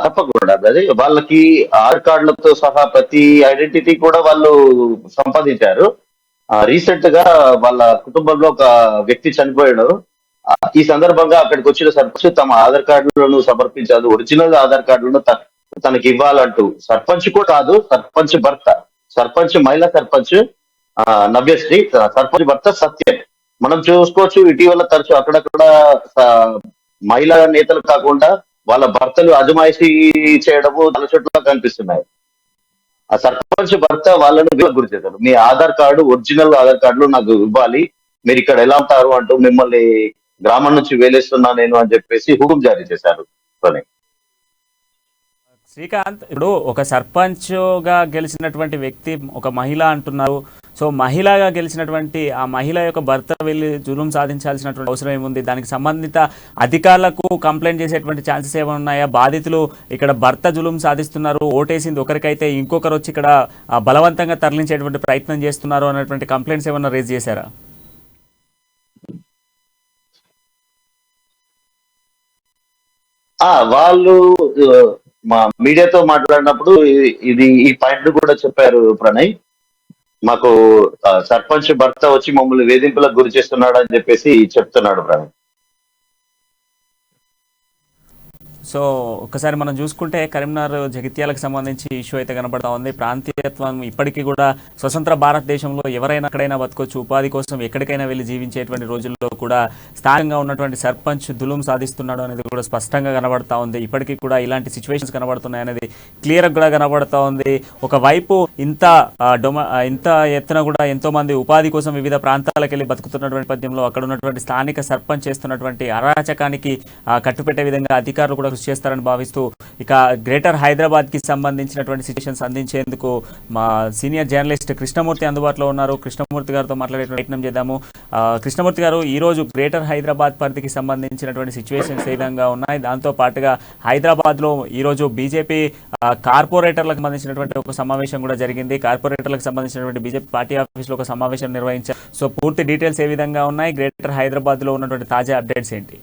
తప్పకుండా అదే వాళ్ళకి ఆధార్ కార్డులతో సహా ప్రతి ఐడెంటిటీ కూడా వాళ్ళు సంపాదించారు. రీసెంట్ గా వాళ్ళ కుటుంబంలో ఒక వ్యక్తి చనిపోయాడు. ఈ సందర్భంగా అక్కడికి వచ్చిన సర్పంచ్ తమ ఆధార్ కార్డులను సమర్పించారు, ఒరిజినల్ ఆధార్ కార్డులను తనకి ఇవ్వాలంటూ. సర్పంచ్ కూడా కాదు, సర్పంచ్ భర్త, మహిళా సర్పంచ్ నవ్యశ్రీ, సర్పంచ్ భర్త సత్యం. మనం చూసుకోవచ్చు ఇటీవల తరచు అక్కడక్కడ మహిళా నేతలు కాకుండా వాళ్ళ భర్తలు అజమాయిషీ చేయడము చాలా చోట్ల కనిపిస్తున్నాయి. ఆ సర్పంచ్ భర్త వాళ్ళను గురి చేశారు, మీ ఒరిజినల్ ఆధార్ కార్డులు నాకు ఇవ్వాలి, మీరు ఇక్కడ ఎలా ఉంటారు అంటూ మిమ్మల్ని గ్రామం నుంచి వేలేస్తున్నా నేను అని చెప్పేసి హుకుం జారీ చేశారు. శ్రీకాంత్, ఇప్పుడు ఒక సర్పంచ్గా గెలిచినటువంటి వ్యక్తి ఒక మహిళ అంటున్నారు. సో మహిళగా గెలిచినటువంటి ఆ మహిళ యొక్క భర్త వెళ్ళి జులుం సాధించాల్సినటువంటి అవసరం ఏముంది? దానికి సంబంధిత అధికారులకు కంప్లైంట్ చేసేటువంటి ఛాన్సెస్ ఏమైనా ఉన్నాయా? బాధితులు ఇక్కడ భర్త జులుం సాధిస్తున్నారు, ఓటేసింది ఒకరికైతే ఇంకొకరు వచ్చి ఇక్కడ బలవంతంగా తరలించేటువంటి ప్రయత్నం చేస్తున్నారు అన్నటువంటి కంప్లైంట్స్ ఏమైనా రేజ్ చేశారా? వాళ్ళు మా మీడియాతో మాట్లాడినప్పుడు ఈ పాయింట్ కూడా చెప్పారు ప్రణయ్. మాకు సర్పంచ్ భర్త వచ్చి మమ్మల్ని వేధింపులకు గురి చేస్తున్నాడు అని చెప్పేసి చెప్తున్నాడు ప్రణయ్. సో ఒకసారి మనం చూసుకుంటే కరీంనగర్ జగిత్యాలకు సంబంధించి ఇష్యూ అయితే కనబడతా ఉంది. ప్రాంతీయత్వం ఇప్పటికీ కూడా స్వతంత్ర భారతదేశంలో ఎవరైనా ఎక్కడైనా బతకొచ్చు, ఉపాధి కోసం ఎక్కడికైనా వెళ్ళి జీవించేటువంటి రోజుల్లో కూడా స్థానికంగా ఉన్నటువంటి సర్పంచ్ దులుం సాధిస్తున్నాడు అనేది కూడా స్పష్టంగా కనబడతా ఉంది. ఇప్పటికీ కూడా ఇలాంటి సిచ్యువేషన్స్ కనబడుతున్నాయి అనేది క్లియర్గా కూడా కనబడతా ఉంది. ఒకవైపు ఇంత ఎత్తున కూడా ఎంతో మంది ఉపాధి కోసం వివిధ ప్రాంతాలకు వెళ్ళి బతుకుతున్నటువంటి నేపథ్యంలో అక్కడ ఉన్నటువంటి స్థానిక సర్పంచ్ చేస్తున్నటువంటి అరాచకానికి కట్టుపెట్టే విధంగా అధికారులు కూడా కృషి చేస్తారని భావిస్తూ ఇక గ్రేటర్ హైదరాబాద్ కి సంబంధించినటువంటి సిచ్యువేషన్స్ అందించేందుకు మా సీనియర్ జర్నలిస్ట్ కృష్ణమూర్తి అందుబాటులో ఉన్నారు. కృష్ణమూర్తి గారితో మాట్లాడే ప్రయత్నం చేద్దాము. కృష్ణమూర్తి గారు, ఈ రోజు గ్రేటర్ హైదరాబాద్ పరిధికి సంబంధించినటువంటి సిచ్యువేషన్స్ ఏ విధంగా ఉన్నాయి? దాంతో పాటుగా హైదరాబాద్ లో ఈ రోజు బీజేపీ కార్పొరేటర్లకు సంబంధించినటువంటి ఒక సమావేశం కూడా జరిగింది. కార్పొరేటర్లకు సంబంధించినటువంటి బీజేపీ పార్టీ ఆఫీస్ లో ఒక సమావేశం నిర్వహించారు. సో పూర్తి డీటెయిల్స్ ఏ విధంగా ఉన్నాయి? గ్రేటర్ హైదరాబాద్ లో ఉన్నటువంటి తాజా అప్డేట్స్ ఏంటి?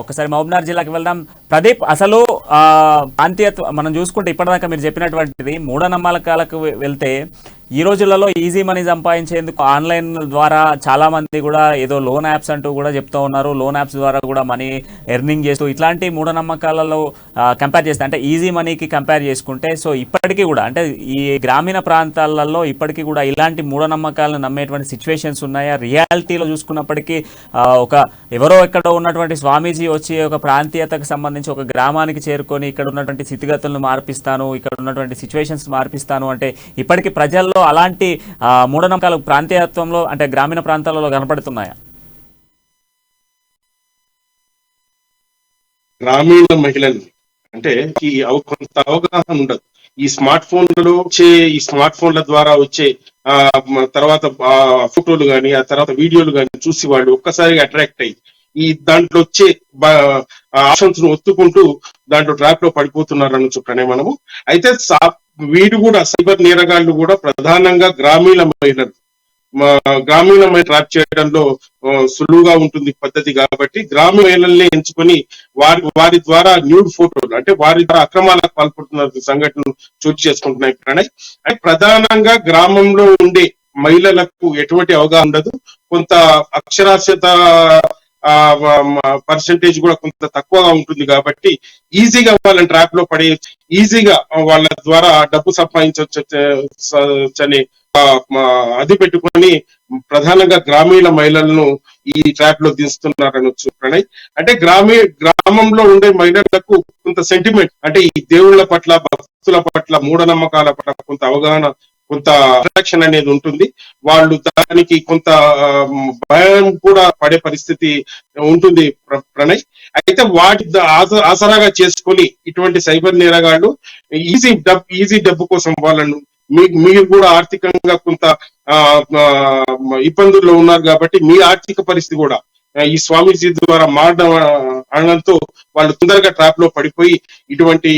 ఒకసారి మహబూబ్నగర్ జిల్లాకి వెళ్దాం. ప్రదీప్, అసలు ప్రాంతీయత్వం మనం చూసుకుంటే ఇప్పటిదాకా మీరు చెప్పినటువంటిది మూఢనమ్మకాలకు వెళ్తే ఈ రోజులలో ఈజీ మనీ సంపాదించేందుకు ఆన్లైన్ ద్వారా చాలా మంది కూడా ఏదో లోన్ యాప్స్ అంటూ కూడా చెప్తూ ఉన్నారు. లోన్ యాప్స్ ద్వారా కూడా మనీ ఎర్నింగ్ చేస్తూ ఇట్లాంటి మూఢనమ్మకాలలో కంపేర్ చేస్తే అంటే ఈజీ మనీకి కంపేర్ చేసుకుంటే సో ఇప్పటికీ కూడా అంటే ఈ గ్రామీణ ప్రాంతాలలో ఇప్పటికీ కూడా ఇలాంటి మూఢనమ్మకాలను నమ్మేటువంటి సిచ్యువేషన్స్ ఉన్నాయా? రియాలిటీలో చూసుకున్నప్పటికీ ఒక ఎవరో ఎక్కడో ఉన్నటువంటి స్వామీజీ వచ్చి ఒక ప్రాంతీయతకు సంబంధించి ఒక గ్రామానికి చేరుకొని ఇక్కడ ఉన్నటువంటి స్థితిగతులను మార్పిస్తాను, ఇక్కడ ఉన్నటువంటి సిచ్యువేషన్స్ మార్పిస్తాను అంటే ఇప్పటికీ ప్రజల్లో అలాంటి మూఢనమ్మకాలు ప్రాంతీయత్వంలో అంటే గ్రామీణ ప్రాంతాలలో కనపడుతున్నాయా? గ్రామీణ మహిళలు అంటే కొంత అవగాహన ఉండదు. ఈ స్మార్ట్ ఫోన్ల ద్వారా వచ్చే తర్వాత ఫోటోలు కానీ ఆ తర్వాత వీడియోలు కానీ చూసి వాళ్ళు ఒక్కసారిగా అట్రాక్ట్ అయ్యి ఈ దాంట్లో వచ్చే ఆప్షన్స్ ను ఒత్తుకుంటూ దాంట్లో ట్రాప్ లో పడిపోతున్నారని చెప్పనే మనము. అయితే వీడు కూడా సైబర్ నేరగాళ్లు కూడా ప్రధానంగా గ్రామీణ ట్రాప్ చేయడంలో సులువుగా ఉంటుంది పద్ధతి కాబట్టి గ్రామీణ మహిళల్ని ఎంచుకొని వారి ద్వారా న్యూడ్ ఫోటోలు అంటే వారి ద్వారా అక్రమాలకు పాల్పడుతున్న సంఘటనలు చోటు చేసుకుంటున్నాయి ప్రణయ్. అంటే ప్రధానంగా గ్రామంలో ఉండే మహిళలకు ఎటువంటి అవగాహన ఉండదు, కొంత అక్షరాస్యత పర్సంటేజ్ కూడా కొంత తక్కువగా ఉంటుంది కాబట్టి ఈజీగా వాళ్ళని ట్రాప్ లో పడే, ఈజీగా వాళ్ళ ద్వారా డబ్బు సంపాదించవచ్చనే అది పెట్టుకొని ప్రధానంగా గ్రామీణ మహిళలను ఈ ట్రాప్ లో దించుతున్నారనొచ్చు ప్రణయ్. అంటే గ్రామంలో ఉండే మహిళలకు కొంత సెంటిమెంట్ అంటే ఈ దేవుళ్ళ పట్ల, భక్తుల పట్ల, మూఢనమ్మకాల పట్ల కొంత అవగాహన, కొంత అట్రాక్షన్ అనేది ఉంటుంది. వాళ్ళు దానికి కొంత భయం కూడా పడే పరిస్థితి ఉంటుంది ప్రణయ్. అయితే వాటి ఆసరాగా చేసుకొని ఇటువంటి సైబర్ నేరగాళ్ళు ఈజీ డబ్బు కోసం వాళ్ళను, మీరు కూడా ఆర్థికంగా కొంత ఇబ్బందుల్లో ఉన్నారు కాబట్టి మీ ఆర్థిక పరిస్థితి కూడా ఈ స్వామీజీ ద్వారా మారడం అనడంతో వాళ్ళు తొందరగా ట్రాప్ లో పడిపోయి ఇటువంటి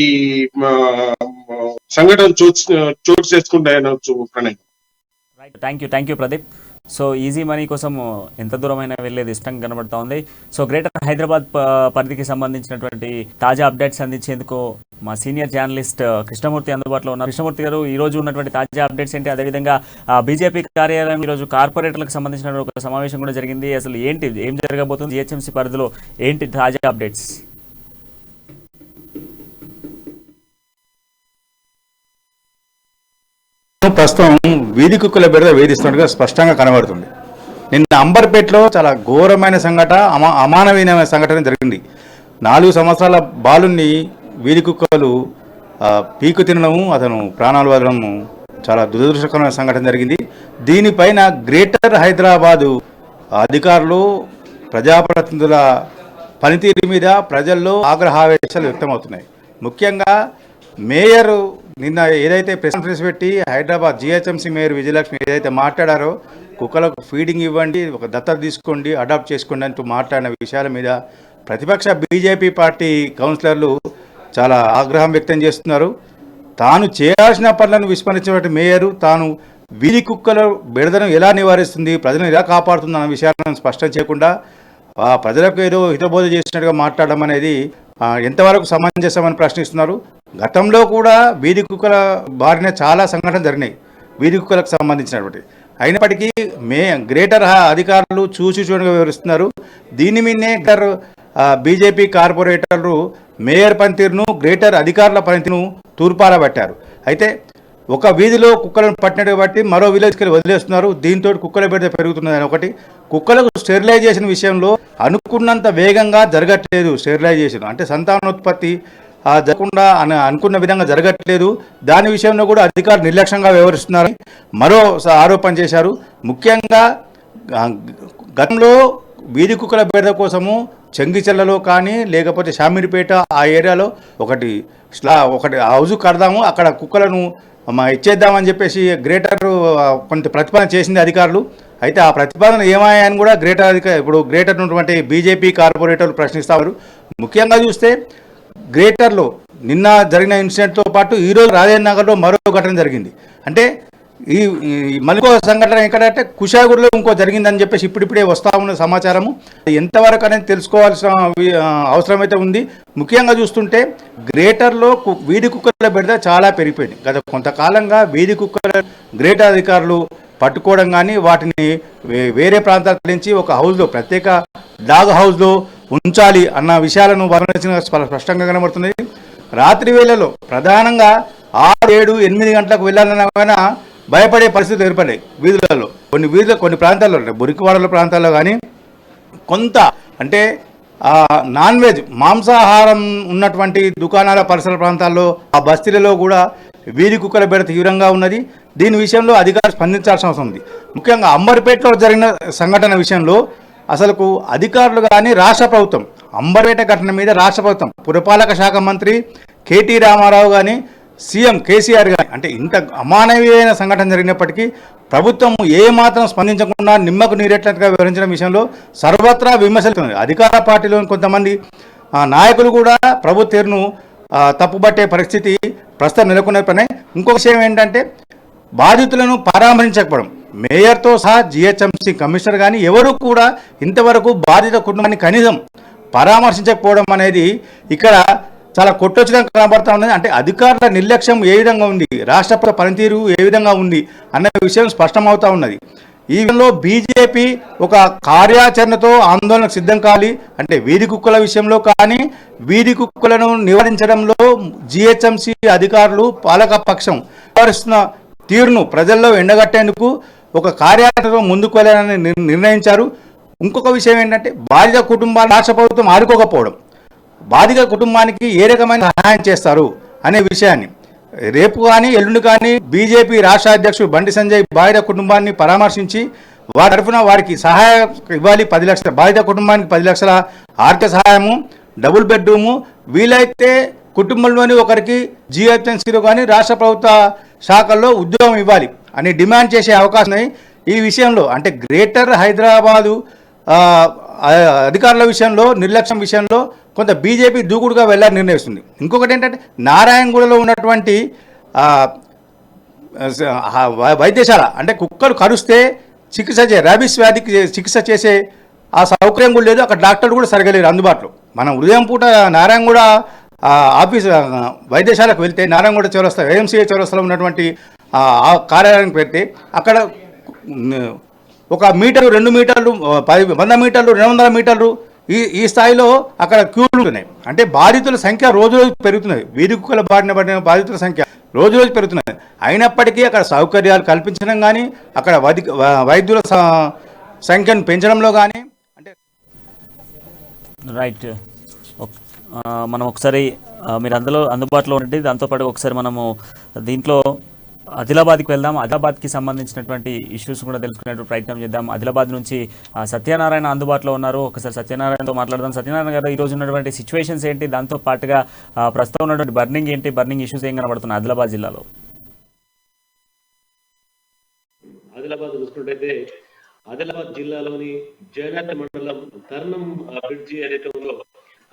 సంఘటన చోటు చేసుకుంటాయనొచ్చు Pranay. Thank you Pradeep. So easy money కోసం ఎంత దూరమైనా వెళ్ళేది ఇష్టం కనబడతా ఉంది. సో గ్రేటర్ హైదరాబాద్ పరిధికి సంబంధించినటువంటి తాజా అప్డేట్స్ అందించేందుకు మా సీనియర్ జర్నలిస్ట్ కృష్ణమూర్తి అందుబాటులో ఉన్నారు. కృష్ణమూర్తి గారు, ఈ రోజు ఉన్నటువంటి తాజా అప్డేట్స్ ఏంటి? అదేవిధంగా బీజేపీ కార్యాలయం ఈరోజు కార్పొరేటర్లకు సంబంధించిన ఒక సమావేశం కూడా జరిగింది. అసలు ఏం జరగబోతుంది జిహెచ్ఎంసీ పరిధిలో, ఏంటి తాజా అప్డేట్స్? ప్రస్తుతం వీధి కుక్కల బెడద వేధిస్తున్నట్టుగా స్పష్టంగా కనబడుతుంది. నిన్న అంబర్పేటలో చాలా ఘోరమైన అమానవీయమైన సంఘటన జరిగింది. 4 సంవత్సరాల బాలుని వీధి కుక్కలు పీకు తినడము, అతను ప్రాణాలు వదలడము చాలా దురదృష్టకరమైన సంఘటన జరిగింది. దీనిపైన గ్రేటర్ హైదరాబాదు అధికారులు, ప్రజాప్రతినిధుల పనితీరు మీద ప్రజల్లో ఆగ్రహావేశాలు వ్యక్తమవుతున్నాయి. ముఖ్యంగా మేయర్ నిన్న ఏదైతే ప్రెస్ కాన్ఫరెన్స్ పెట్టి హైదరాబాద్ జిహెచ్ఎంసీ మేయర్ విజయలక్ష్మి ఏదైతే మాట్లాడారో, కుక్కలకు ఫీడింగ్ ఇవ్వండి, ఒక దత్తత తీసుకోండి, అడాప్ట్ చేసుకోండి అంటూ మాట్లాడిన విషయాల మీద ప్రతిపక్ష బీజేపీ పార్టీ కౌన్సిలర్లు చాలా ఆగ్రహం వ్యక్తం చేస్తున్నారు. తాను చేయాల్సిన పనులను విస్మరించినటువంటి మేయరు తాను వీధి కుక్కల బెడదను ఎలా నివారిస్తుంది, ప్రజలను ఎలా కాపాడుతుంది అన్న విషయాలను స్పష్టం చేయకుండా ప్రజలకు ఏదో హితబోధ చేసినట్టుగా మాట్లాడడం అనేది ఎంతవరకు సమంజసమని ప్రశ్నిస్తున్నారు. గతంలో కూడా వీధి కుక్కల బారిన చాలా సంఘటనలు జరిగినాయి వీధి కుక్కలకు సంబంధించినటువంటి. అయినప్పటికీ గ్రేటర్ అధికారులు చూడగా వివరిస్తున్నారు. దీని మీదనే బీజేపీ కార్పొరేటర్లు మేయర్ పనితీరును, గ్రేటర్ అధికారుల పనితీరును తూర్పారబట్టారు. అయితే ఒక వీధిలో కుక్కలను పట్టినట్టు బట్టి మరో విలేజ్కి వదిలేస్తున్నారు. దీంతో కుక్కల బెడద పెరుగుతున్నదని ఒకటి. కుక్కలకు స్టెరిలైజేషన్ విషయంలో అనుకున్నంత వేగంగా జరగట్లేదు. స్టెరిలైజేషన్ అంటే సంతానోత్పత్తి జరగకుండా అనుకున్న విధంగా జరగట్లేదు. దాని విషయంలో కూడా అధికారులు నిర్లక్ష్యంగా వ్యవహరిస్తున్నారని మరో ఆరోపణ చేశారు. ముఖ్యంగా గతంలో వీధి కుక్కల బెడద కోసము చెంగిచెల్లలో కానీ లేకపోతే షామీర్పేట ఆ ఏరియాలో ఒకటి హౌజు కడదాము, అక్కడ కుక్కలను ఇచ్చేద్దామని చెప్పేసి గ్రేటర్ కొంత ప్రతిపాదన చేసింది అధికారులు. అయితే ఆ ప్రతిపాదన ఏమాయని కూడా ఇప్పుడు గ్రేటర్ ఉన్నటువంటి బీజేపీ కార్పొరేటర్లు ప్రశ్నిస్తారు. ముఖ్యంగా చూస్తే గ్రేటర్లో నిన్న జరిగిన ఇన్సిడెంట్తో పాటు ఈరోజు రాజేంద్ర నగర్లో మరో ఘటన జరిగింది. అంటే ఈ మళ్ళీ సంఘటన ఎక్కడంటే కుషాగూరులో ఇంకో జరిగిందని చెప్పేసి ఇప్పుడిప్పుడే వస్తూ ఉన్న సమాచారము. ఎంతవరకు అనేది తెలుసుకోవాల్సిన అవసరం అయితే ఉంది. ముఖ్యంగా చూస్తుంటే గ్రేటర్లో వీధి కుక్కల బెడద చాలా పెరిగిపోయింది. గత కొంతకాలంగా వీధి కుక్కల గ్రేటర్ అధికారులు పట్టుకోవడం కానీ వాటిని వేరే ప్రాంతాల నుంచి ఒక హౌస్లో, ప్రత్యేక డాగ్ హౌస్లో ఉంచాలి అన్న విషయాలను వర్ణించిన స్పష్టంగా కనబడుతుంది. రాత్రి వేళలో ప్రధానంగా 6, 7, 8 గంటలకు వెళ్ళాలన్నా భయపడే పరిస్థితులు ఏర్పడ్డాయి వీధులలో. కొన్ని ప్రాంతాల్లో, బురికివాడల ప్రాంతాల్లో కానీ కొంత అంటే నాన్ వెజ్ మాంసాహారం ఉన్నటువంటి దుకాణాల పరిసర ప్రాంతాల్లో, ఆ బస్తీలలో కూడా వీధి కుక్కల బెడద తీవ్రంగా ఉన్నది. దీని విషయంలో అధికారులు స్పందించాల్సిన అవసరం ఉంది. ముఖ్యంగా అంబర్పేటలో జరిగిన సంఘటన విషయంలో అసలుకు అధికారులు కానీ రాష్ట్ర ప్రభుత్వం, అంబర్పేట ఘటన మీద రాష్ట్ర ప్రభుత్వం పురపాలక శాఖ మంత్రి కేటీ రామారావు కానీ సీఎం కేసీఆర్ గారు అంటే ఇంత అమానవీయమైన సంఘటన జరిగినప్పటికీ ప్రభుత్వం ఏమాత్రం స్పందించకుండా నిమ్మకు నీరెట్లట్టుగా వివరించడం విషయంలో సర్వత్రా విమర్శలు. అధికార పార్టీలోని కొంతమంది నాయకులు కూడా ప్రభుత్వ తీరును తప్పుబట్టే పరిస్థితి ప్రస్తుతం నెలకొన్న పనే. ఇంకొక విషయం ఏంటంటే బాధితులను పరామర్శించకపోవడం. మేయర్తో సహా జిహెచ్ఎంసీ కమిషనర్ కానీ ఎవరు కూడా ఇంతవరకు బాధిత కుటుంబాన్ని కనీసం పరామర్శించకపోవడం అనేది ఇక్కడ చాలా కొట్టొచ్చిగా కనబడతా ఉన్నది. అంటే అధికారుల నిర్లక్ష్యం ఏ విధంగా ఉంది, రాష్ట్ర పనితీరు ఏ విధంగా ఉంది అన్న విషయం స్పష్టమవుతా ఉన్నది. ఈ విషయంలో బీజేపీ ఒక కార్యాచరణతో ఆందోళనకు సిద్ధం కావాలి. అంటే వీధి కుక్కల విషయంలో కానీ వీధి కుక్కలను నివారించడంలో జిహెచ్ఎంసీ అధికారులు పాలకపక్షం వ్యవహరిస్తున్న తీరును ప్రజల్లో ఎండగట్టేందుకు ఒక కార్యాచరణతో ముందుకు వెళ్ళాలని నిర్ణయించారు. ఇంకొక విషయం ఏంటంటే బాధిత కుటుంబాలు రాష్ట్ర ప్రభుత్వం ఆదుకోకపోవడం, బాధిత కుటుంబానికి ఏ రకమైన సహాయం చేస్తారు అనే విషయాన్ని రేపు కానీ ఎల్లుండి కానీ బీజేపీ రాష్ట్ర అధ్యక్షుడు బండి సంజయ్ బాధిత కుటుంబాన్ని పరామర్శించి వారి తరఫున వారికి సహాయం ఇవ్వాలి. 10 లక్షల బాధిత కుటుంబానికి 10 లక్షల ఆర్థిక సహాయము, డబుల్ బెడ్రూము, వీలైతే కుటుంబంలోని ఒకరికి జిహెచ్ఎంసీలో కానీ రాష్ట్ర ప్రభుత్వ శాఖల్లో ఉద్యోగం ఇవ్వాలి అని డిమాండ్ చేసే అవకాశం ఉంది. ఈ విషయంలో అంటే గ్రేటర్ హైదరాబాదు అధికారుల విషయంలో నిర్లక్ష్యం విషయంలో కొంత బీజేపీ దూకుడుగా వెళ్ళాలని నిర్ణయిస్తుంది. ఇంకొకటి ఏంటంటే నారాయణగూడలో ఉన్నటువంటి వైద్యశాల అంటే కుక్కలు కరుస్తే చికిత్స ర్యాబిస్ వ్యాధికి చికిత్స చేసే ఆ సౌకర్యం కూడా లేదు. అక్కడ డాక్టర్లు కూడా సరిగా లేరు అందుబాటులో. మనం ఉదయం పూట నారాయణగూడ ఆఫీస్ వైద్యశాలకు వెళ్తే నారాయణగూడ చౌరస్తా ఏఎంసీఏ చౌరస్తాలో ఉన్నటువంటి కార్యాలయానికి పెడితే అక్కడ 1 మీటరు 2 మీటర్లు 100 మీటర్లు 200 మీటర్లు ఈ స్థాయిలో అక్కడ క్యూలు ఉంటున్నాయి. అంటే బాధితుల సంఖ్య రోజు రోజు పెరుగుతున్నది. వీధి కుక్కల బారిన పడిన బాధితుల సంఖ్య రోజు రోజు పెరుగుతున్నది. అయినప్పటికీ అక్కడ సౌకర్యాలు కల్పించడం కానీ అక్కడ వైద్యుల సంఖ్యను పెంచడంలో కానీ అంటే రైట్. మనం ఒకసారి మీరు అందుబాటులో ఉండండి. దాంతోపాటు ఒకసారి మనము దీంట్లో ఆదిలాబాద్కి వెళ్దాం. ఆదిలాబాద్కి సంబంధించినటువంటి ఇష్యూస్ కూడా తెలుసుకునే ప్రయత్నం చేద్దాం. ఆదిలాబాద్ నుంచి సత్యనారాయణ అందుబాటులో ఉన్నారు. ఒకసారి సత్యనారాయణతో మాట్లాడదాం. సత్యనారాయణ గారు, ఈరోజు ఉన్నటువంటి సిచ్యువేషన్స్ ఏంటి, దాంతో పాటుగా ప్రస్తుతం ఉన్నటువంటి బర్నింగ్ ఏంటి, బర్నింగ్ ఇష్యూస్ ఏం కనబడుతున్నాయి ఆదిలాబాద్ జిల్లాలో? ఆదిలాబాద్ చూసుకున్నట్టయితే ఆదిలాబాద్ జిల్లాలోని జయనగర్ మండలం తర్నం బ్రిడ్జి ఏదైతే ఉందో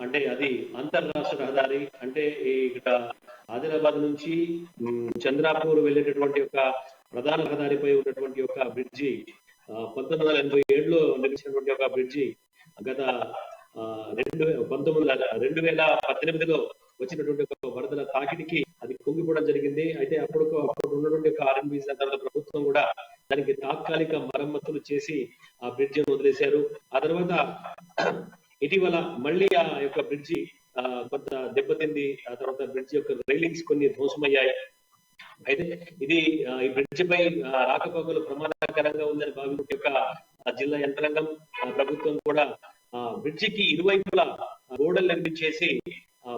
అంటే అది అంతర్రాష్ట్ర రహదారి. అంటే ఇక్కడ ఆదిలాబాద్ నుంచి చంద్రాపూర్ వెళ్ళేటటువంటి ఒక ప్రధాన రహదారిపై ఉన్నటువంటి ఒక బ్రిడ్జి 1987లో నిర్మించినటువంటి ఒక బ్రిడ్జి గత 2018లో వచ్చినటువంటి ఒక వరదల తాకిడికి అది కుంగిపోవడం జరిగింది. అయితే అప్పుడు ఉన్నటువంటి ఒక ఆర్ఎన్బి తర్వాత ప్రభుత్వం కూడా దానికి తాత్కాలిక మరమ్మతులు చేసి ఆ బ్రిడ్జిని వదిలేశారు. ఆ తర్వాత ఇటీవల మళ్ళీ ఆ యొక్క బ్రిడ్జి కొంత దెబ్బతింది. ఆ తర్వాత బ్రిడ్జి యొక్క రైలింగ్స్ కొన్ని ధ్వంసమయ్యాయి. అయితే ఇది ఈ బ్రిడ్జి పై రాకపోకలు ప్రమాదకరంగా ఉందని భావించే యొక్క జిల్లా యంత్రాంగం ప్రభుత్వం కూడా బ్రిడ్జికి ఇరువైపులా గోడలు నిర్మించేసి